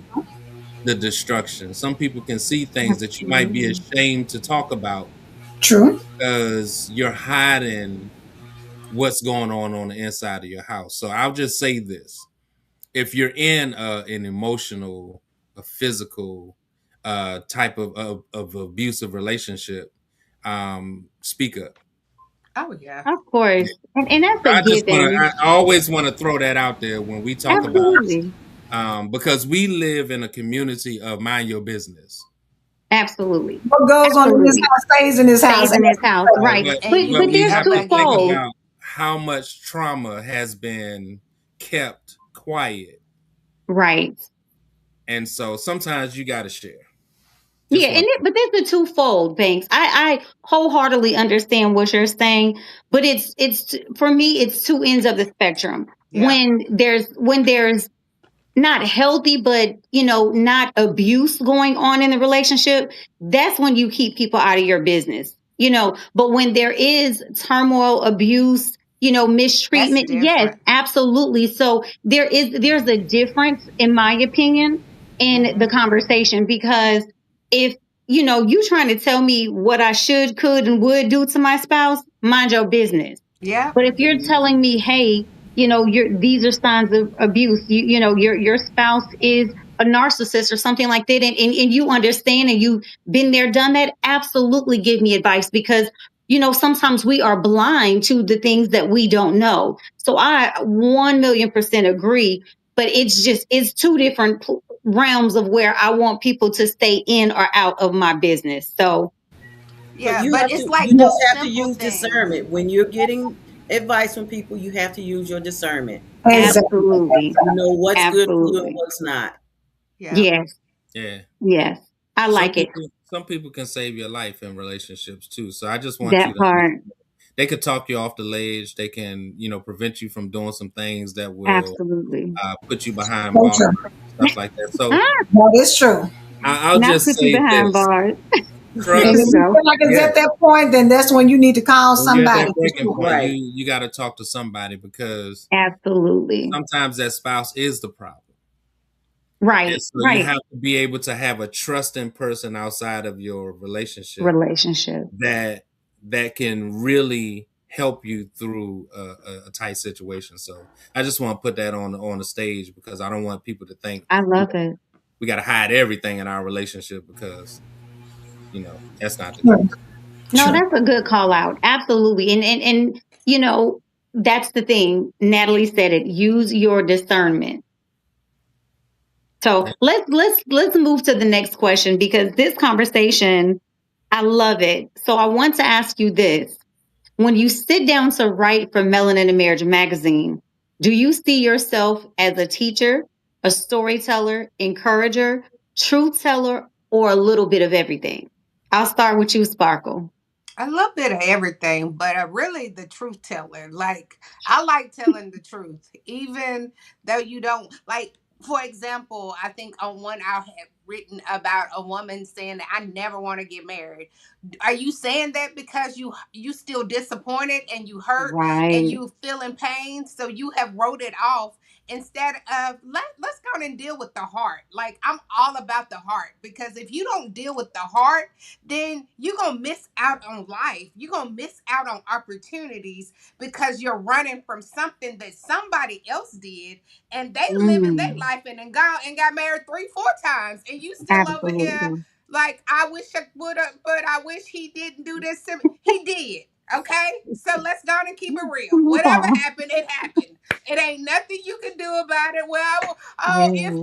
the destruction. Some people can see things that you might be Absolutely. ashamed to talk about True. because you're hiding what's going on the inside of your house. So I'll just say this: if you're in an emotional, a physical type of abusive relationship, speak up. Oh yeah. Of course. And that's a I just want to. given. I always want to throw that out there when we talk about, Absolutely. because we live in a community of mind your business. Absolutely. What goes on in this Absolutely. house stays in this Stays house. And in this that's house. Right. But And But you, but we there's have to but think twofold. about how much trauma has been kept quiet, Right. and so sometimes you got to share. Yeah, Just and want but there's a twofold, Banks. I wholeheartedly understand what you're saying, but it's for me, it's two ends of the spectrum. yeah, When there's not healthy, but not abuse going on in the relationship, that's when you keep people out of your business. But when there is turmoil, abuse, that's mistreatment, yes, different. absolutely. So there's a difference, in my opinion, in the Hmm. conversation because if you trying to tell me what I should, could, and would do to my spouse, mind your business. Yep. But if you're telling me, hey, these are signs of abuse, your spouse is a narcissist or something like that, and you understand and you've been there, done that, absolutely give me advice because sometimes we are blind to the things that we don't know. So I 1,000,000% agree, but it's two different realms of where I want people to stay in or out of my business. So But Yeah, but it's like you yeah, just those have to simple use things. discernment. When you're getting advice from people, you have to use your discernment. exactly. absolutely, You know what's good for you and absolutely. what's not. Yeah. Yes, to. Yeah. yes. I Some like it. people some people can save your life in relationships too. So I just want you That to part. they could talk you off the ledge. They can, prevent you from doing some things that will Absolutely. put you behind So bars true. and stuff like that. So Ah, That is true. I'll not just put you say behind this: bars. And There if you trust. you go. feel like it's Yes, at that point, then that's when you need to call when you're at somebody that for breaking sure. point, Right. you got to talk to somebody because Absolutely. sometimes that spouse is the problem. And Right, so you right. have to be able to have a trusting person outside of your relationship Relationship. that can really help you through a tight situation. So I just want to put that on the stage because I don't want people to think I we love it. we got to hide everything in our relationship because that's not the True. case. No, True. that's a good call out. Absolutely. And that's the thing. Natalie said it. Use your discernment. So let's move to the next question because this conversation, I love it. So I want to ask you this. When you sit down to write for Melanin Marriage magazine, do you see yourself as a teacher, a storyteller, encourager, truth teller, or a little bit of everything? I'll start with you, Sparkle. A little bit of everything, but really the truth teller. Like, I like telling the truth, even though you don't like. For example, I think on one I had written about a woman saying that I never want to get married. Are you saying that because you still disappointed and you hurt and Right. you feel in pain, so you have wrote it off instead of let's go and deal with the heart. Like, I'm all about the heart because if you don't deal with the heart, then you're going to miss out on life. You're going to miss out on opportunities because you're running from something that somebody else did and they living their Mm, life and got married 3 4 times and you still over here absolutely. like, I wish I would have, but I wish he didn't do this to me. He did. Okay, so let's go on and keep it real. Move Whatever on. happened, it happened. It ain't nothing you can do about it. Well, oh, Yes.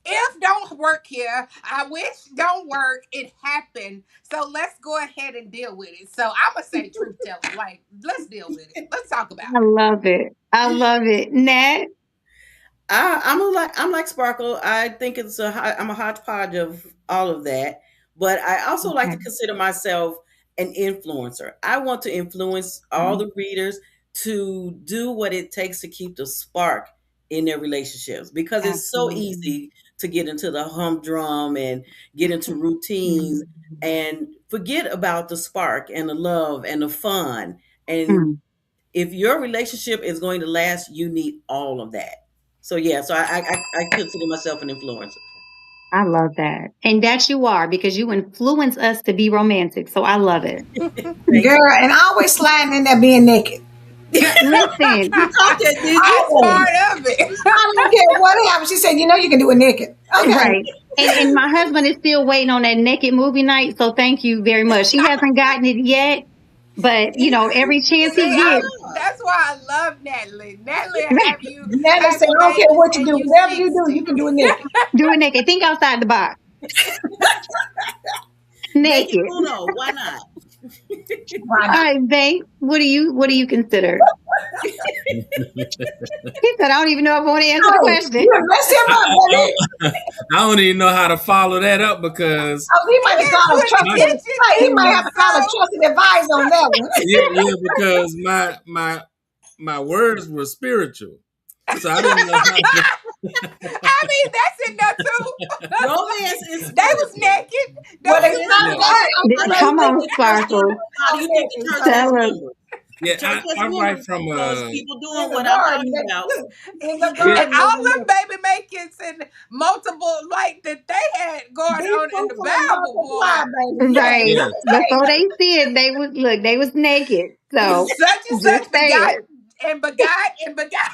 if don't work here, I wish don't work. It happened. So let's go ahead and deal with it. So I'm gonna say truth telling. Like, let's deal with it. Let's talk about I it. love it. I love it. Nat? I'm like Sparkle. I think I'm a hodgepodge of all of that, but I also like Okay. to consider myself an influencer. I want to influence all Okay. the readers to do what it takes to keep the spark in their relationships because it's so Absolutely. easy to get into the humdrum and get into routines Mm. and forget about the spark and the love and the fun. And Mm. if your relationship is going to last, you need all of that. So yeah, so I consider myself an influencer. I love that. And that you are because you influence us to be romantic. So I love it. Thank Girl, and always sliding in there being naked. you. Listen, You caught that, did you? That's Always. part of it. I don't care what happened. She said, you know you can do it naked. Okay. right. And my husband is still waiting on that naked movie night. So thank you very much. He hasn't gotten it yet, but every chance See, he gets. that's why I love Natalie. Natalie Natalie have said, you I don't care babies what you and do. you Whatever you do, 60. you can do it naked. Do it naked. Think outside the box. Naked Naked. Uno, why not? Why All not? right, Bank. What do you consider? He said, I don't even know if I want to answer the Oh, question. you done messed him I, up, baby. I, I don't even know how to follow that up because Oh, he might have Yes, called you a in the my trusted. kitchen Hey, he might making have to call a so. trusted advisor on that one. yeah, because my words were spiritual, so I didn't know how to. I mean, that's in there too. Romance is They was spiritual. naked. Well, Don't they you Romance not is Yeah, know that. it? I'm How do you Come think on, the church Sparkle. how do you think the naked. church has Tell us. members? The yeah. church has I write members from because a people In doing the what I'm garden, talking about. look, in the yeah. And garden, they all were them naked. baby makings and multiple like that they had going Be on in the fruitful and Bible, boy. multiply, baby. Yes, Right. Yes, Before they see it, they was naked. So Such and just such begot saying. and begot and begot.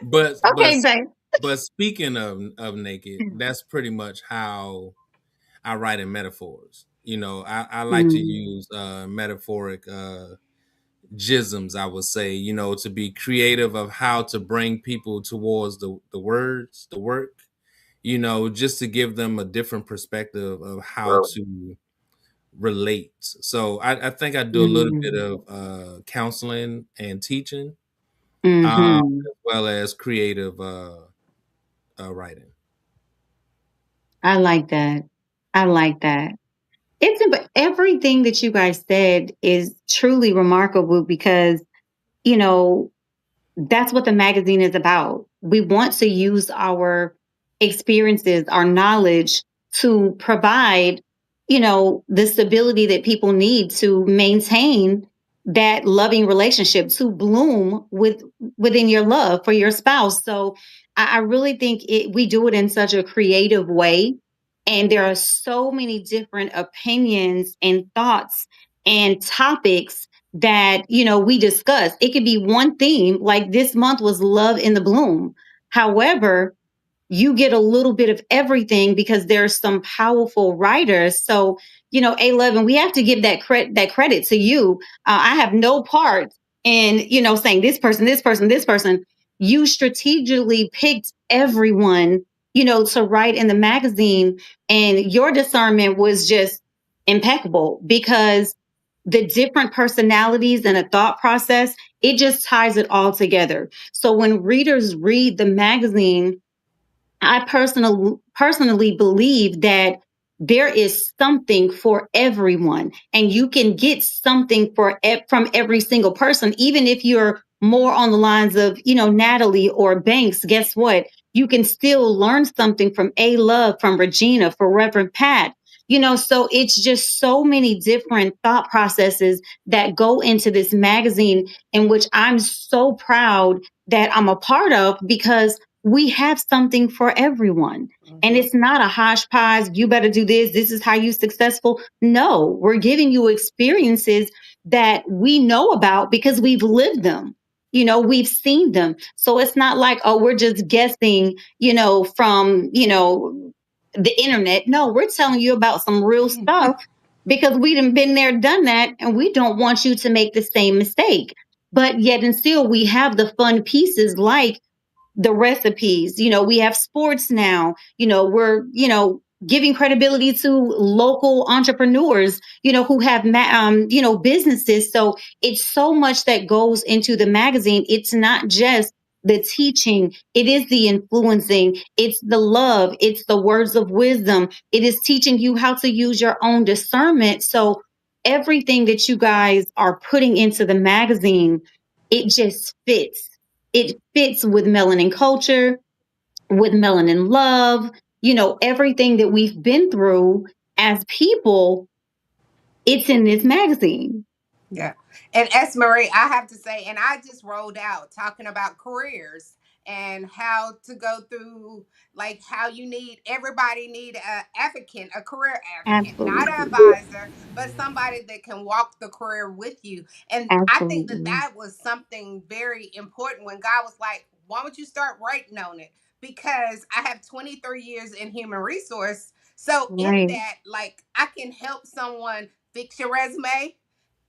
but but Okay, babe. but speaking of naked, that's pretty much how I write in metaphors. I like to Mm, use metaphoric jisms, I would say, to be creative of how to bring people towards the words, the work, just to give them a different perspective of how to relate. So I think I do a little bit mm, of counseling and teaching, hmm. as well as creative writing. I like that. I like that. But everything that you guys said is truly remarkable because, you know, that's what the magazine is about. We want to use our experiences, our knowledge to provide, the stability that people need to maintain that loving relationship, to bloom within your love for your spouse. So I really think we do it in such a creative way. And there are so many different opinions and thoughts and topics that we discuss. It could be one theme, like this month was love in the bloom. However, you get a little bit of everything because there's some powerful writers. So, A11, we have to give that credit to you. I have no part in, saying this person, this person. You strategically picked everyone, to write in the magazine, and your discernment was just impeccable because the different personalities and a thought process, it just ties it all together. So when readers read the magazine, I personally believe that there is something for everyone, and you can get something from every single person, even if you're more on the lines of Natalie or Banks. Guess what? You can still learn something from A Love, from Regina, for Reverend Pat. So it's just so many different thought processes that go into this magazine, in which I'm so proud that I'm a part of because we have something for everyone. And Mhm. it's not a hodgepodge, you better do this, this is how you successful. No, we're giving you experiences that we know about because we've lived them. We've seen them. So it's not like, oh, we're just guessing, from, the internet. No, we're telling you about some real stuff because we done been there, done that, and we don't want you to make the same mistake. But yet and still, we have the fun pieces like the recipes. We have sports now. We're, giving credibility to local entrepreneurs, who have, businesses. So it's so much that goes into the magazine. It's not just the teaching, it is the influencing, it's the love, it's the words of wisdom. It is teaching you how to use your own discernment. So everything that you guys are putting into the magazine, it just fits. It fits with melanin culture, with melanin love, everything that we've been through as people, it's in this magazine. Yeah. And S. Marie, I have to say, and I just rolled out talking about careers. and how to go through, like how you need, everybody need a advocate, a career advocate, not an Absolutely. advisor, but somebody that can walk the career with you. And I think that Absolutely. that was something very important when God was like, why don't you start writing on it? Because I have 23 years in human resource. So in Right. that, like, I can help someone fix your resume,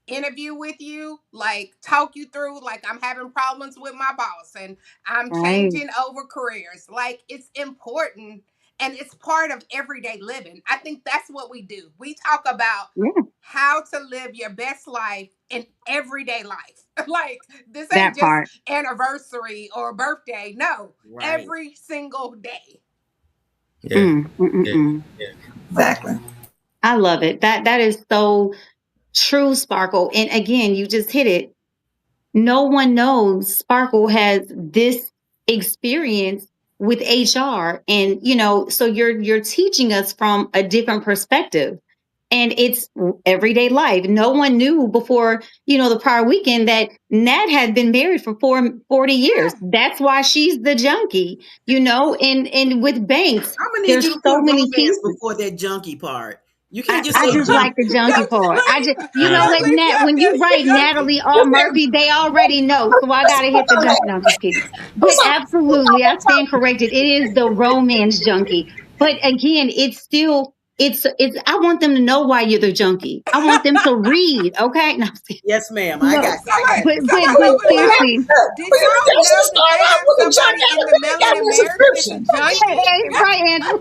interview with you, like talk you through, like I'm having problems with my boss and I'm Right. changing over careers. Like, it's important and it's part of everyday living. I think that's what we do. We talk about Yeah. how to live your best life in everyday life. Like, this ain't That just part. anniversary or birthday. No, Right. every single day. Yeah. Mm, mm, mm, Yeah. mm. Exactly. I love it. That is so true, Sparkle. And again, you just hit it. No one knows Sparkle has this experience with HR, and so you're teaching us from a different perspective, and it's everyday life. No one knew before the prior weekend that Nat had been married for 40 years. Yeah. That's why she's the junkie. And with Banks, I'm gonna need there's you to so put many romance pieces. before that junkie part. You I, can't just I say just like junkie. the junkie Don't part. I just, leave, Uh, don't what, leave me Nat, out when there. you She's a write junkie. Natalie R. Murphy, they already know. So I got to hit the junkie. No, I'm just kidding. But Who's on absolutely, I stand corrected. It is the romance junkie. But again, I want them to know why you're the junkie. I want them to read. Okay. No, I'm just kidding. Yes, ma'am. I No, got you. I got but, you. but, Somebody but was like, seriously, did y'all She know that started they out have with a somebody junkie. in the They got me Melanin a Marriage that's a subscription. hey, junkie? hey, right, Andrew.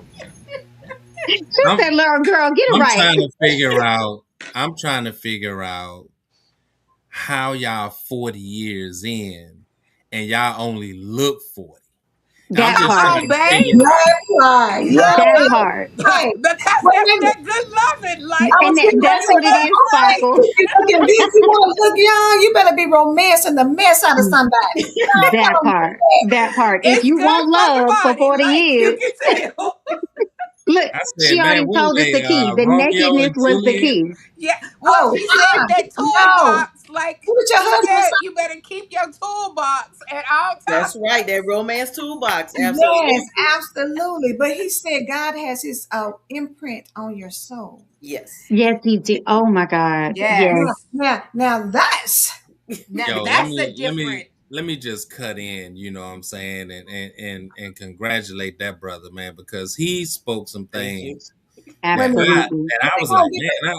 She I'm said, little girl, get it I'm right. trying to figure out. I'm trying to figure out how y'all 40 years in and y'all only look 40. I'm That Come just part. trying on, to babe. figure That out. part. That Yay. part. Right. Because But that's baby, that good loving. I Like, was And getting ready that's to you what it say, look is, okay, great. Sparkle. if you looking good, if you want to look young, you better be romancing the mess out of somebody. That Come on, part. That part. If It's you good want for the love for body. 40 Like, you years, can tell. look, I she said, man, already what was told us the they? key. The Romeo nakedness and was the Juliet. key. Yeah. Well, Oh, she said that no. toolbox. Like, What did your she husband said, say? you better keep your toolbox at all That's right. That times. romance toolbox. Yes, Absolutely. absolutely. But he said God has his imprint on your soul. Yes. Yes, he did. Oh my God. Yes. Yes. Now that's Now, Yo, let that's a me let me different. let me just cut in, you know what I'm saying, and congratulate that brother, man, because he spoke some Thank you. things wait a that minute. Absolutely. I was Hold like, on,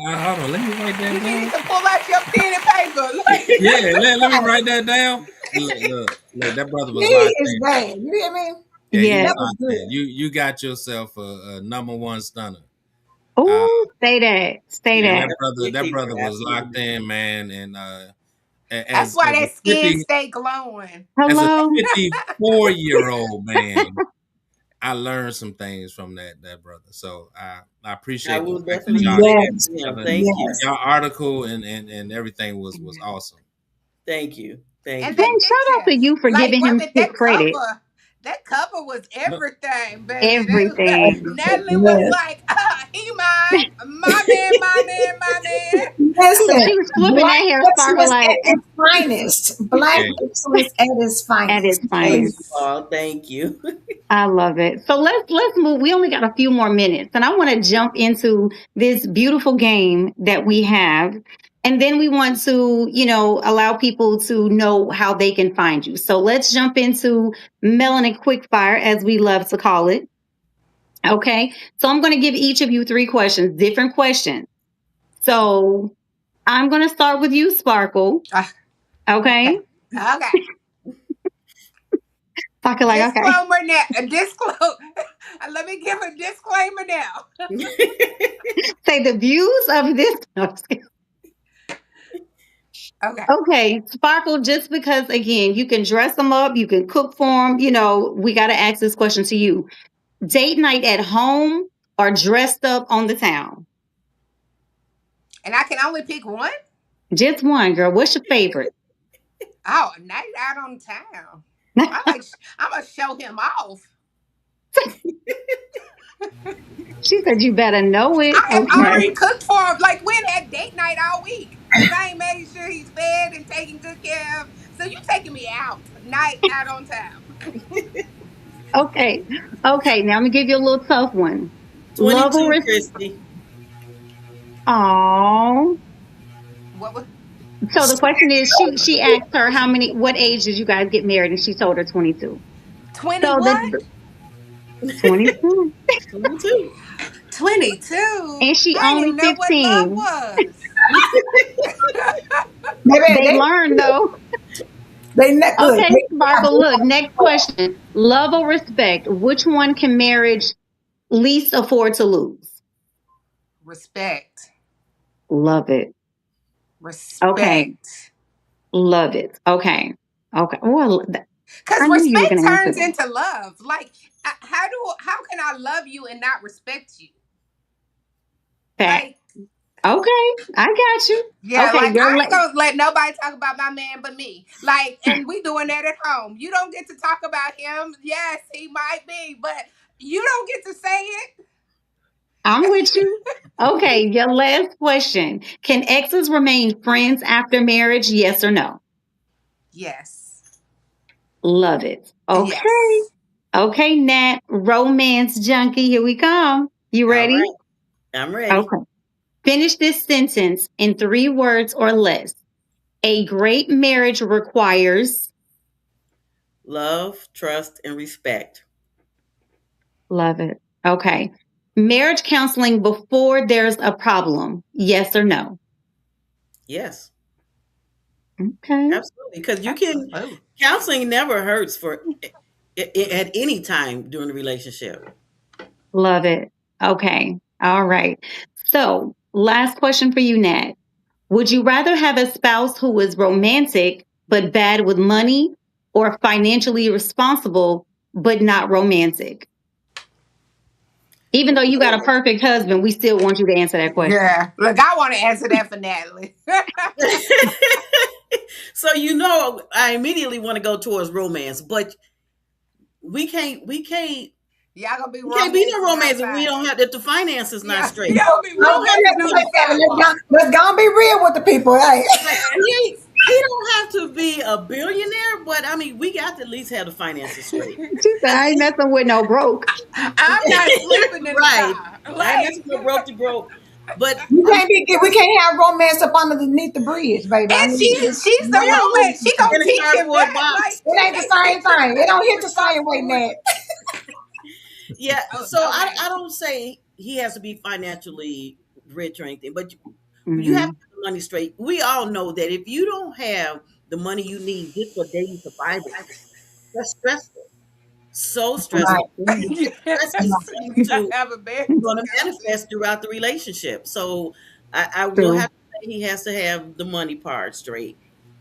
man, hold on, let me write that You needed down. to pull out your pen and paper. Like, Yeah, let me write that down. Look, that brother he was locked is in. bad. You hear me? Yeah, he was Yes. That was locked in. good. You got yourself a number one stunner. Uh, Oh, say that. Say man, Most that. definitely that keeper. brother was locked Absolutely. in, man, and that's as why as a that skin 50 stay glowing. as a Hello. 54-year-old man, I learned some things from that brother. So I I appreciate the will fact that definitely y'all relay that shared Yes, to him. together. Thank you. yes. Y'all article and everything was awesome. Thank you. Thank And Ben, you. that shout out picture, to you for like, giving wait a him minute, his credit. that cover was No, everything, baby. Everything. Natalie was Yes. like, he mine, my man, my man, my man. So Listen, she was flipping black that hair sparkle excellence like at its finest. Black yeah. excellence at its at its finest. Thank finest. you Yes. all. Thank you. I love it. So let's move. We only got a few more minutes, and I want to jump into this beautiful game that we have, and then we want to, allow people to know how they can find you. So let's jump into Melanin Quickfire, as we love to call it. Okay. So I'm going to give each of you three questions, different questions. So I'm going to start with you, Sparkle. Ah, Okay. okay, okay. Sparkle, like, okay. Disclaimer now. A disclaimer. Let me give a disclaimer now. Say the views of this. No, I'm just kidding. Okay. Okay, Sparkle, just because, again, you can dress them up, you can cook for them, we got to ask this question to you. Date night at home or dressed up on the town? And I can only pick one? Just one, girl. What's your favorite? Oh, a night out on town. I'm going to show him off. She said you better know it. I have Okay. already cooked for him. Like, we had date night all week. Because I ain't made sure he's fed and taken good care of. So you taking me out. Night out on town. Okay. Okay. Now I'm gonna give you a little tough one. Love or 22, respect? Christy. Oh. What was So the question is, she asked her what age did you guys get married, and she told her 22. 20 So what? the 22, 22. 22? and she I didn't only even know what love 15. was. Maybe They learned though. look. Okay, Sparkle. Look, next question: love or respect? Which one can marriage least afford to lose? Respect. Love it. Okay, Respect. love it. Okay, okay. Well, Because I knew you were respect going to answer turns that. into love. Like, how can I love you and not respect you? Fact. Like, Okay, I got you. yeah, Okay, like I ain't gonna let nobody talk about my man but me. Like, and we doing that at home. You don't get to talk about him. Yes, he might be, but you don't get to say it. I'm with you. Okay, your last question: can exes remain friends after marriage? Yes or no? Yes. Love it. Okay. Yes. Okay, Nat, romance junkie, here we come. You All ready? right. I'm ready. Okay. Finish this sentence in 3 words or less. A great marriage requires, Love, trust, and respect. love it. Okay. Marriage counseling before there's a problem. Yes or no? Yes, Okay. absolutely. Because you can, Absolutely. counseling never hurts at any time during the relationship. Love it. Okay. All right. So, last question for you, Nat. Would you rather have a spouse who is romantic but bad with money, or financially responsible but not romantic? Even though you got a perfect husband, we still want you to answer that question. Yeah. Look, I want to answer that for Natalie. So I immediately want to go towards romance, but we can't Y'all gonna be we can't be no romancing romance if we outside. don't have if the finances not Yeah, straight. y'all be We don't have to romancing on be the sidewalk. Let's go and be real with the people. Hey. like he don't have to be a billionaire, but I mean we got to at least have the finances straight. She said, I ain't messing with no broke. I'm not sleeping in the Right. car. I ain't Like, messing with broke to broke. But We can't have romance up underneath the bridge, baby. I and need she's the yeah, romance. She gonna in a teach him cardboard that. Like, box. it she ain't the can't same teach him thing. It don't hit the same way, responsible. Nat. Yeah. Oh, So okay. I don't say he has to be financially rich or anything, but you have to Mhm. have the money straight. We all know that if you don't have the money you need just for daily survival, that's stressful. So Right. stressful. And Mhm. the stress Yes, is you going gotta to have a marriage counseling. manifest throughout the relationship. So I will True. have to say he has to have the money part straight.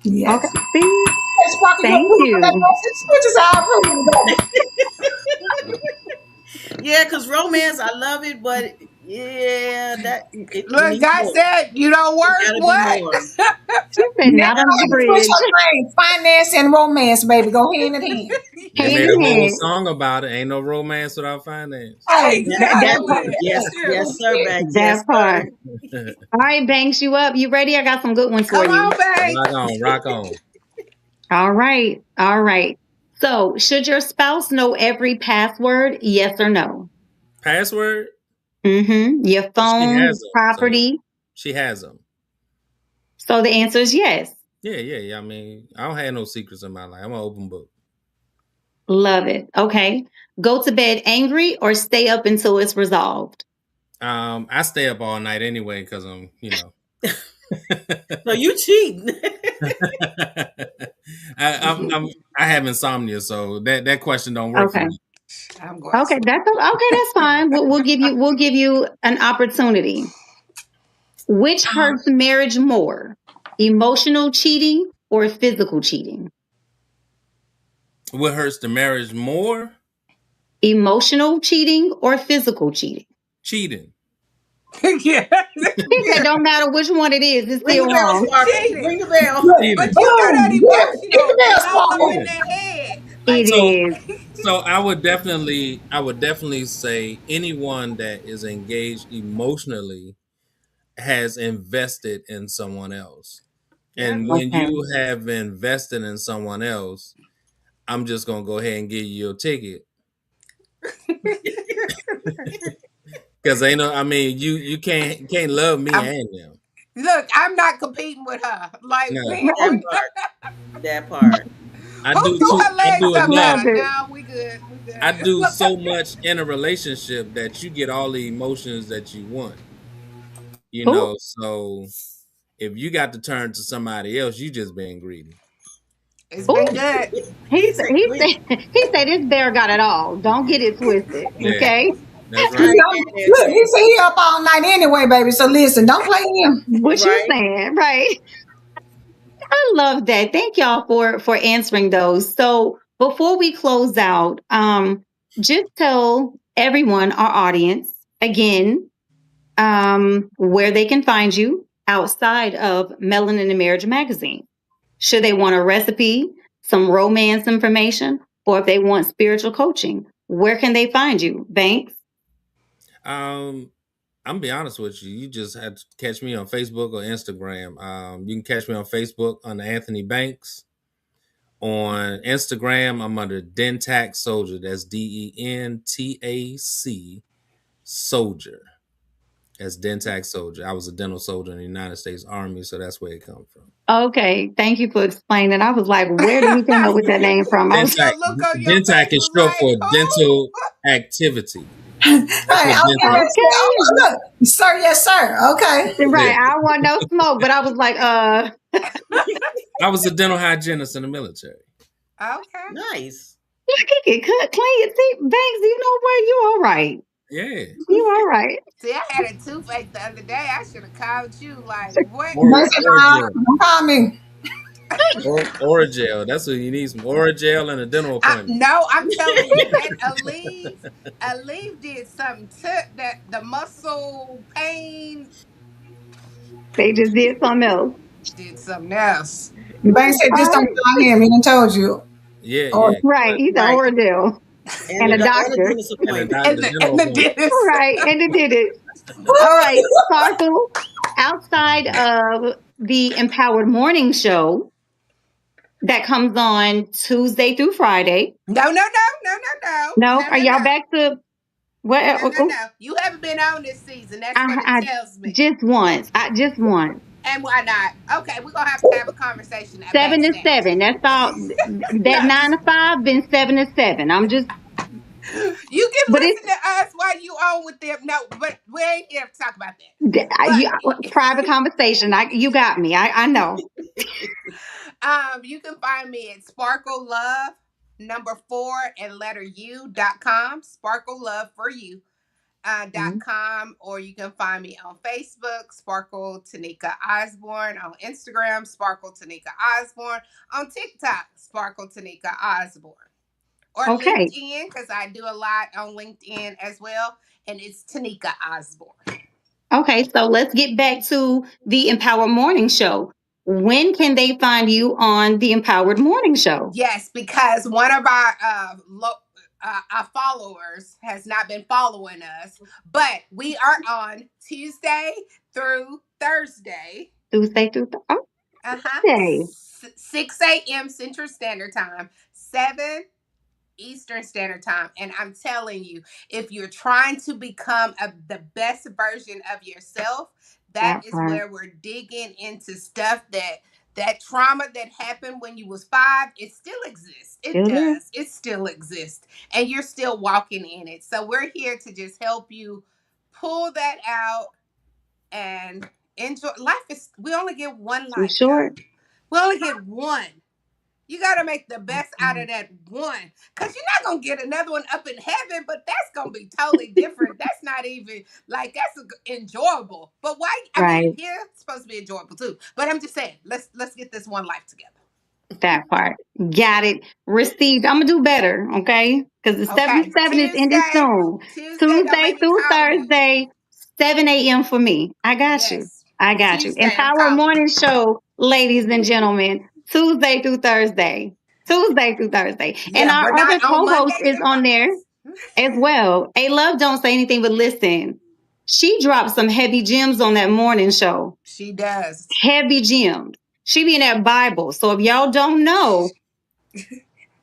Okay. Yes. See, Hey, Sparky, you thank approve of that you. message? Which is how I approve of Yeah, because romance, I love it, but yeah, it Look, needs God more. said you don't It work. got to be What? more. She said, Now not under the I can switch bridge. her name. Finance and romance, baby. Go hand in hand. They Hand made a in whole hand. song about it. Ain't no romance without finance. Hey, That part. Exactly. Yes, yes, Shoot. sir, Banks. Yes, That part. sir. All right, Banks, you up? You ready? I got some good ones for Come you. on, babe. Rock on, rock on. All right. All right. So, should your spouse know every password? Yes or no? Password? Your She phone, has them. So property. she has them. So the answer is yes. Yeah, yeah, yeah. I mean, I don't have no secrets in my life. I'm an open book. Love it. Okay. Go to bed angry or stay up until it's resolved. I stay up all night anyway because So you cheating. I have insomnia, so that question don't work for Okay. me. I'm going to Okay. sleep. Okay. That's fine. We'll give you an opportunity. Which hurts marriage more? Emotional cheating or physical cheating? What hurts the marriage more? Emotional cheating or physical cheating? Cheating. Yeah. He said, Yeah. don't matter which one it is, it's Ring still the bell, wrong. Sparkle. Cheating. Ring the bell. look. Cheating. But you know that Boom. Get it. Get the emotional bell, is all up Sparky. in Cheating. their head. It Like, So is. I would definitely say anyone that is engaged emotionally has invested in someone else. yeah. And when Okay. you have invested in someone else, I'm just gonna go ahead and give you your ticket. Because ain't no, I mean, you can't love me I'm, and them. look, I'm not competing with her. Like, No, man, That part. That part. who threw her I legs do up enough. Love there? it. No, we good. We I good. do so much in a relationship that you get all the emotions that you want. Ooh, So if you got to turn to somebody else, you just being greedy. It's been ooh. good. He It's said, been, he said, he said this bear got it all. Don't get it twisted. Yeah, Okay. that's You I right. know, get that look, he too. said he up all night anyway, baby. So listen, don't play him. What you Right? saying? Right. I love that. Thank y'all for answering those. So before we close out, just tell everyone, our audience, again, where they can find you outside of Melanin Marriage magazine. Should they want a recipe, some romance information, or if they want spiritual coaching, where can they find you? Banks? Um, I'm gonna be honest with you. You just had to catch me on Facebook or Instagram. You can catch me on Facebook under Anthony Banks. On Instagram, I'm under Dentac Soldier. That's DENTAC Soldier. That's Dentac Soldier. I was a dental soldier in the United States Army, so that's where it comes from. Okay, thank you for explaining. I was like, where did he come up with that name from? I was Dentac. the look on your Dentac face is was short like, for who? dental activity. That's Hey, what okay. Dentac So, is. oh, okay. look, sir, yes, sir. Okay. Right. Yeah. I don't want no smoke, but I was like, I was a dental hygienist in the military. Okay. Nice. look, he can cut clean. See, Banks, you know what? You all right. Yeah. You all right. See, I had a toothache the other day. I should have called you. Like, what? Or They said, nah, Oragel. don't call me. Oragel. That's what you need, some Oragel and a dental appointment. No, I'm telling you that Aleve did something to that the muscle pain They just did something else. did something else. The bank said, All just don't right. call him. He done told you. Yeah, Or yeah. Right. He's an Right. ordeal And and a and a doctor. dentist And appointment. the dental And the appointment. dentist. Right. And it did it. All right. Sparkle, outside of the Empowered Morning Show that comes on Tuesday through Friday. No, no, no, no, no, no, No, no, are no, y'all no. back to what? No, no, no. You haven't been on this season. That's what it I tells me. just once. I just once. And why not? Okay, we're gonna have to have a conversation Seven to backstage. seven. That's all. That No, 9 to 5 been 7 to 7. I'm just, you can but listen to us while you on with them. No, but we ain't here to talk about that. you, But private conversation. You got me. I know. you can find me at Sparkle Love number 4 and letter U.com. Sparkle Love for you. Mhm. .com, or you can find me on Facebook, Sparkle Tanika Osborne, on Instagram, Sparkle Tanika Osborne, on TikTok, Sparkle Tanika Osborne, or Okay. LinkedIn, because I do a lot on LinkedIn as well, and it's Tanika Osborne. Okay. So let's get back to the Empowered Morning Show. When can they find you on the Empowered Morning Show? Yes, because one of our followers has not been following us, but we are on Tuesday through Thursday. Tuesday through Uh-huh. Thursday. 6 a.m. Central Standard Time, 7 Eastern Standard Time. And I'm telling you, if you're trying to become the best version of yourself, that That is part. where we're digging into stuff that trauma that happened when you was 5, it still exists. It Still there. does. It still exists. And you're still walking in it. So we're here to just help you pull that out and enjoy. Life is, we only get one Too life, y'all. short. We only get one. You got to make the best out of that one. Because you're not going to get another one up in heaven, but that's going to be totally different. That's not even, like, that's enjoyable. But why? I mean, Right. here, it's supposed to be enjoyable too. But I'm just saying, let's get this one life together. That part. Got it. Received. I'm gonna do better, okay? Because the 7 to 7 is ending soon. Tuesday, don't Tuesday make me through call you. Thursday, 7 a.m. for me. I got you. Yes. I got you. Tuesday, I'm Empower calling you. Morning Show, ladies and gentlemen. Tuesday through Thursday. Tuesday through Thursday. And Yeah, our but other not on co-host Mondays is and on there Fridays. as well. A Love don't say anything but listen. She dropped some heavy gems on that morning show. She does. Heavy gems. She be in that Bible. So if y'all don't know,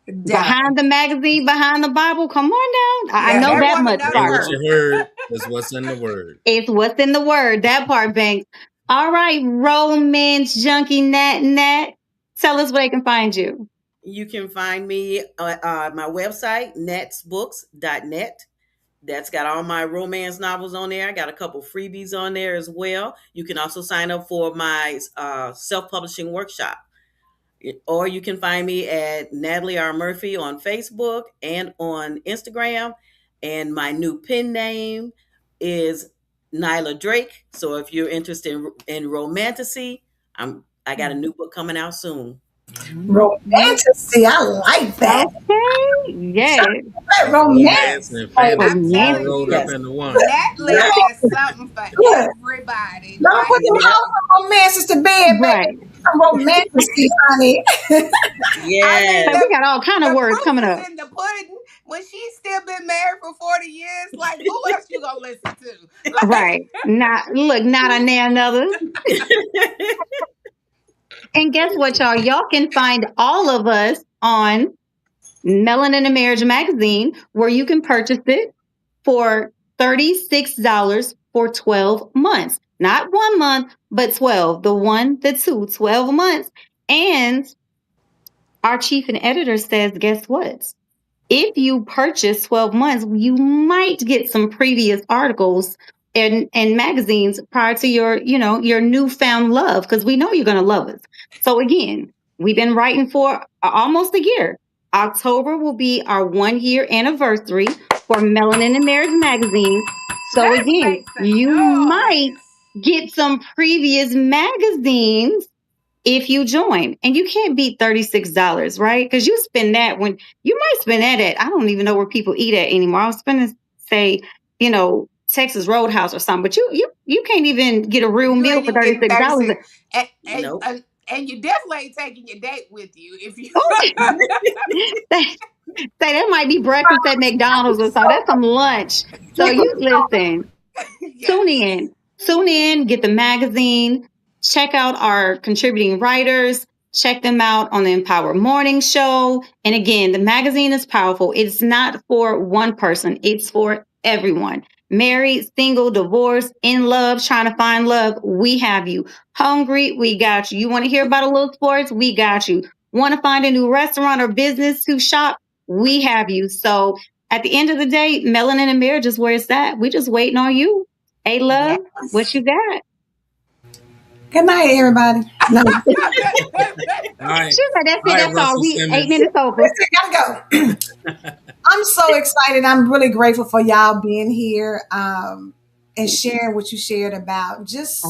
Done. Behind the magazine, behind the Bible. Come on now. I Yeah, know they that want to much, know Ain't what Sparkle. you first. heard is what's in the word. It's what's in the word. That part, Banks. All right, romance junkie Nat. Tell us where they can find you. You can find me at my website, netsbooks.net. That's got all my romance novels on there. I got a couple freebies on there as well. You can also sign up for my self-publishing workshop. Or you can find me at Natalie R. Murphy on Facebook and on Instagram. And my new pen name is Nyla Drake. So if you're interested in romanticy, I got a new book coming out soon. Mhm. Romanticy, I like that. Okay. Yes. That That's romance Yes. and romantic. I'm fantasy all telling Romantic. rolled up you, Yes. into one. Natalie has something for Good. everybody. Don't put Like, them Yep. house romances to bed, Right. baby. Some romanticy, honey. I mean, So Yes. we got all kind of the words proof coming is up. in the pudding. When she's still been married for 40 years, like, who else you gonna listen to? Like, Right. Not look, not a nail another. And guess what, y'all? Y'all can find all of us on Melanin Marriage magazine, where you can purchase it for $36 for 12 months. Not 1 month, but 12. The one, the two, 12 months. And our chief and editor says, guess what? If you purchase 12 months, you might get some previous articles and magazines prior to your newfound love, because we know you're going to love us. So again, we've been writing for almost a year. October will be our 1 year anniversary for Melanin and Marriage magazine. So let's again, make some you might noise. get some previous magazines if you join. And you can't beat $36, right? Because you spend that when you might spend that at, I don't even know where people eat at anymore. I was spending, say, Texas Roadhouse or something, but you can't even get a real You meal ain't for even getting $36. 36. And, and, Nope. and, and you definitely ain't taking your date with you if you. Oh, say that might be breakfast at McDonald's or something. That's some lunch. So you listen. Tune Yes. in. Tune in, get the magazine, check out our contributing writers, check them out on the Empower Morning Show. And again, the magazine is powerful. It's not for one person, it's for everyone. Married, single, divorced, in love, trying to find love, we have you. Hungry, we got you. You want to hear about a little sports? We got you. Want to find a new restaurant or business to shop? We have you. So at the end of the day, melanin and marriage is where it's at. We just waiting on you. Hey, love, what Yes. you got? Good night, everybody. No, All right. She said, that's All it. right, That's all. Russell We eight Simmons. minutes over. gotta go. I'm so excited. I'm really grateful for y'all being here and sharing what you shared about just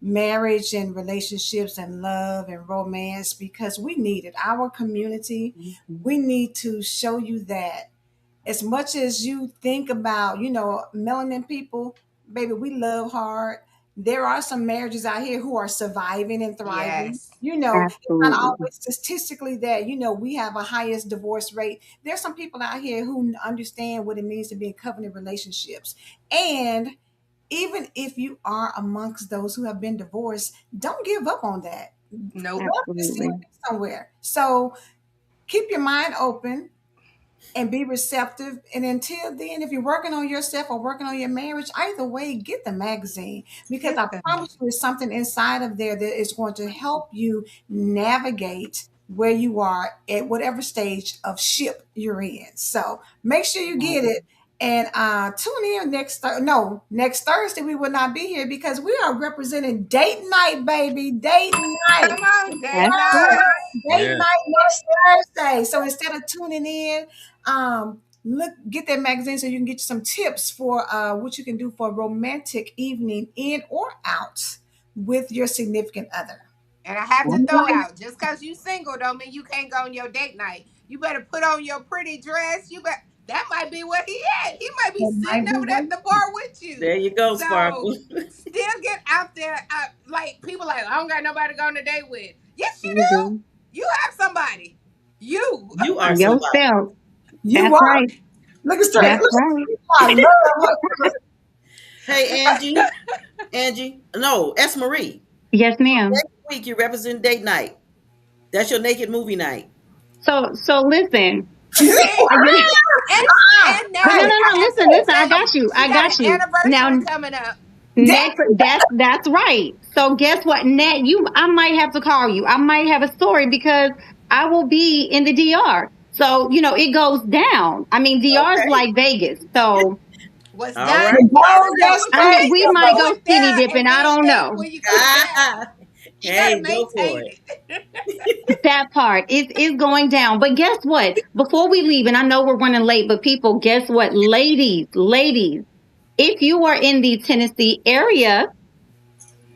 marriage and relationships and love and romance, because we need it. Our community, we need to show you that as much as you think about, melanin people, baby, we love hard. There are some marriages out here who are surviving and thriving. Yes. It's not Absolutely. always statistically that, we have a highest divorce rate. There's some people out here who understand what it means to be in covenant relationships. And even if you are amongst those who have been divorced, don't give up on that. Nope. Love is still Absolutely. somewhere. So keep your mind open and be receptive. And until then, if you're working on yourself or working on your marriage, either way, get the magazine, because Get I them. promise you, there's something inside of there that is going to help you navigate where you are at whatever stage of ship you're in. So make sure you get it. And tune in next Thursday we will not be here because we are representing date night, baby. Date night. Come on, date That's Yes, right. night. date Yeah. night next Thursday. So instead of tuning in, get that magazine so you can get you some tips for what you can do for a romantic evening in or out with your significant other. And I have That's to throw right. out, just because you single don't mean you can't go on your date night. You better put on your pretty dress. That might be what he at. He might be That sitting might be over there what at the bar with you. There you go, So Sparkle. still get out there. Like people like, I don't got nobody to go on a date with. Yes, you You do. do. You have somebody. You. You are somebody. Yourself. you That's are. right. Look at straight. That's Look right. at I love Hey, Angie. Angie. No, S. Marie. Yes, ma'am. Next week you represent date night. That's your naked movie night. So listen. See, You and But no, Natalie, no, I no. have Listen, something to listen. I tell you. got you. She I got got an you. Now, anniversary coming up. That that's right. So guess what, Nat? I might have to call you. I might have a story because I will be in the DR. So it goes down. I mean, DR is Okay. like Vegas. So What's All done? right. I the don't know guest what I you mean, spoke. mean. we You might go go up skinny there dipping. and I then don't think know when you come back, Ah, you got to hey, go for maintain it. it. that part. Is going down. But guess what? Before we leave, and I know we're running late, but people, guess what, ladies, if you are in the Tennessee area,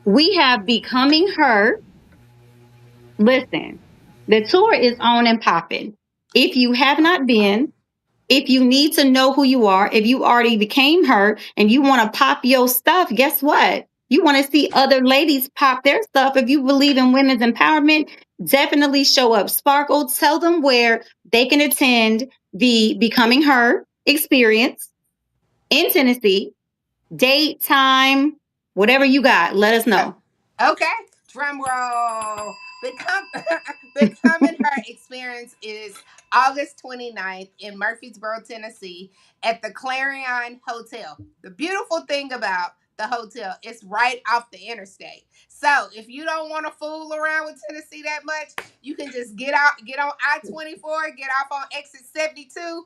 we have Becoming Her. Listen, the tour is on and popping. If you have not been, if you need to know who you are, if you already became her and you want to pop your stuff, guess what? You want to see other ladies pop their stuff. If you believe in women's empowerment, definitely show up. Sparkle, tell them where they can attend the Becoming Her experience in Tennessee. Date, time, whatever you got, let us know. Okay, drum roll. Become Becoming Her experience is August 29th in Murfreesboro, Tennessee at the Clarion Hotel. The beautiful thing about the hotel, it's right off the interstate. So if you don't want to fool around with Tennessee that much, you can just get on I-24, get off on exit 72,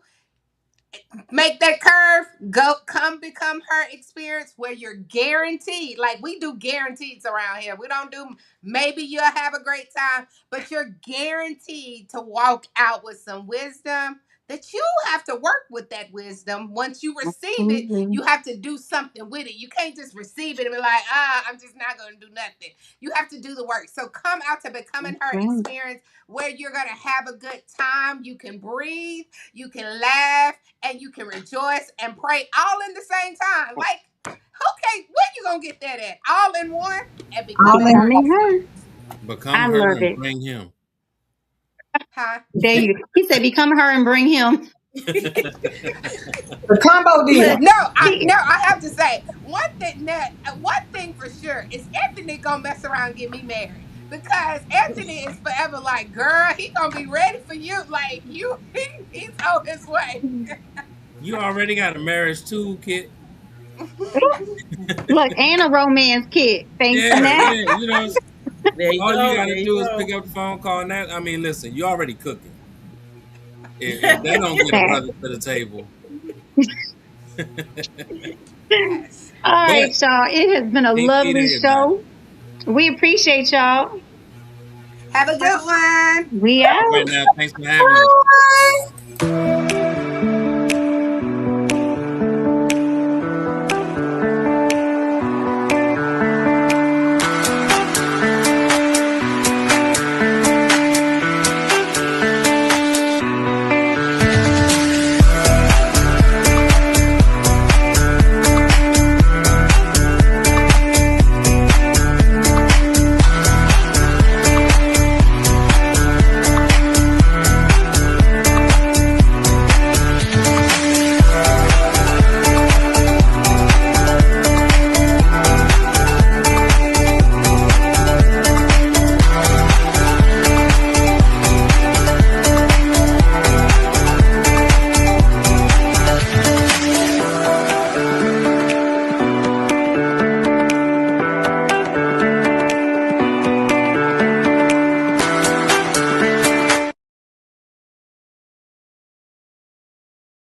make that curve, go come become her experience where you're guaranteed, like we do guarantees around here. We don't do maybe you'll have a great time, but you're guaranteed to walk out with some wisdom that you have to work with. That wisdom, once you receive it, Mhm. you have to do something with it. You can't just receive it and be like, I'm just not going to do nothing. You have to do the work. So come out to Becoming Her Right. experience where you're going to have a good time. You can breathe, you can laugh, and you can rejoice and pray all in the same time. Like, okay, where you gonna get that at? All in one and All Becoming in Her Becoming Her. experience. Become I her love and it. bring him. Huh? There you go. He said, become her and bring him. the combo deal. Look, No, he, I have to say one thing for sure is Anthony gonna mess around and get me married because Anthony is forever like, girl, he gonna be ready for you, like he's on his way. You already got a marriage toolkit. look, and a romance kit. Thanks, Yeah, Nat. yeah. There you All you go. got There to you do is go. pick up the phone, call that. I mean, listen, you already cooking. If they don't get a All brother to the table, Yes. right, but y'all. It has been a can't feed lovely everybody. show. We appreciate y'all. Have a good one. We All right, out. now, thanks for having us. Bye.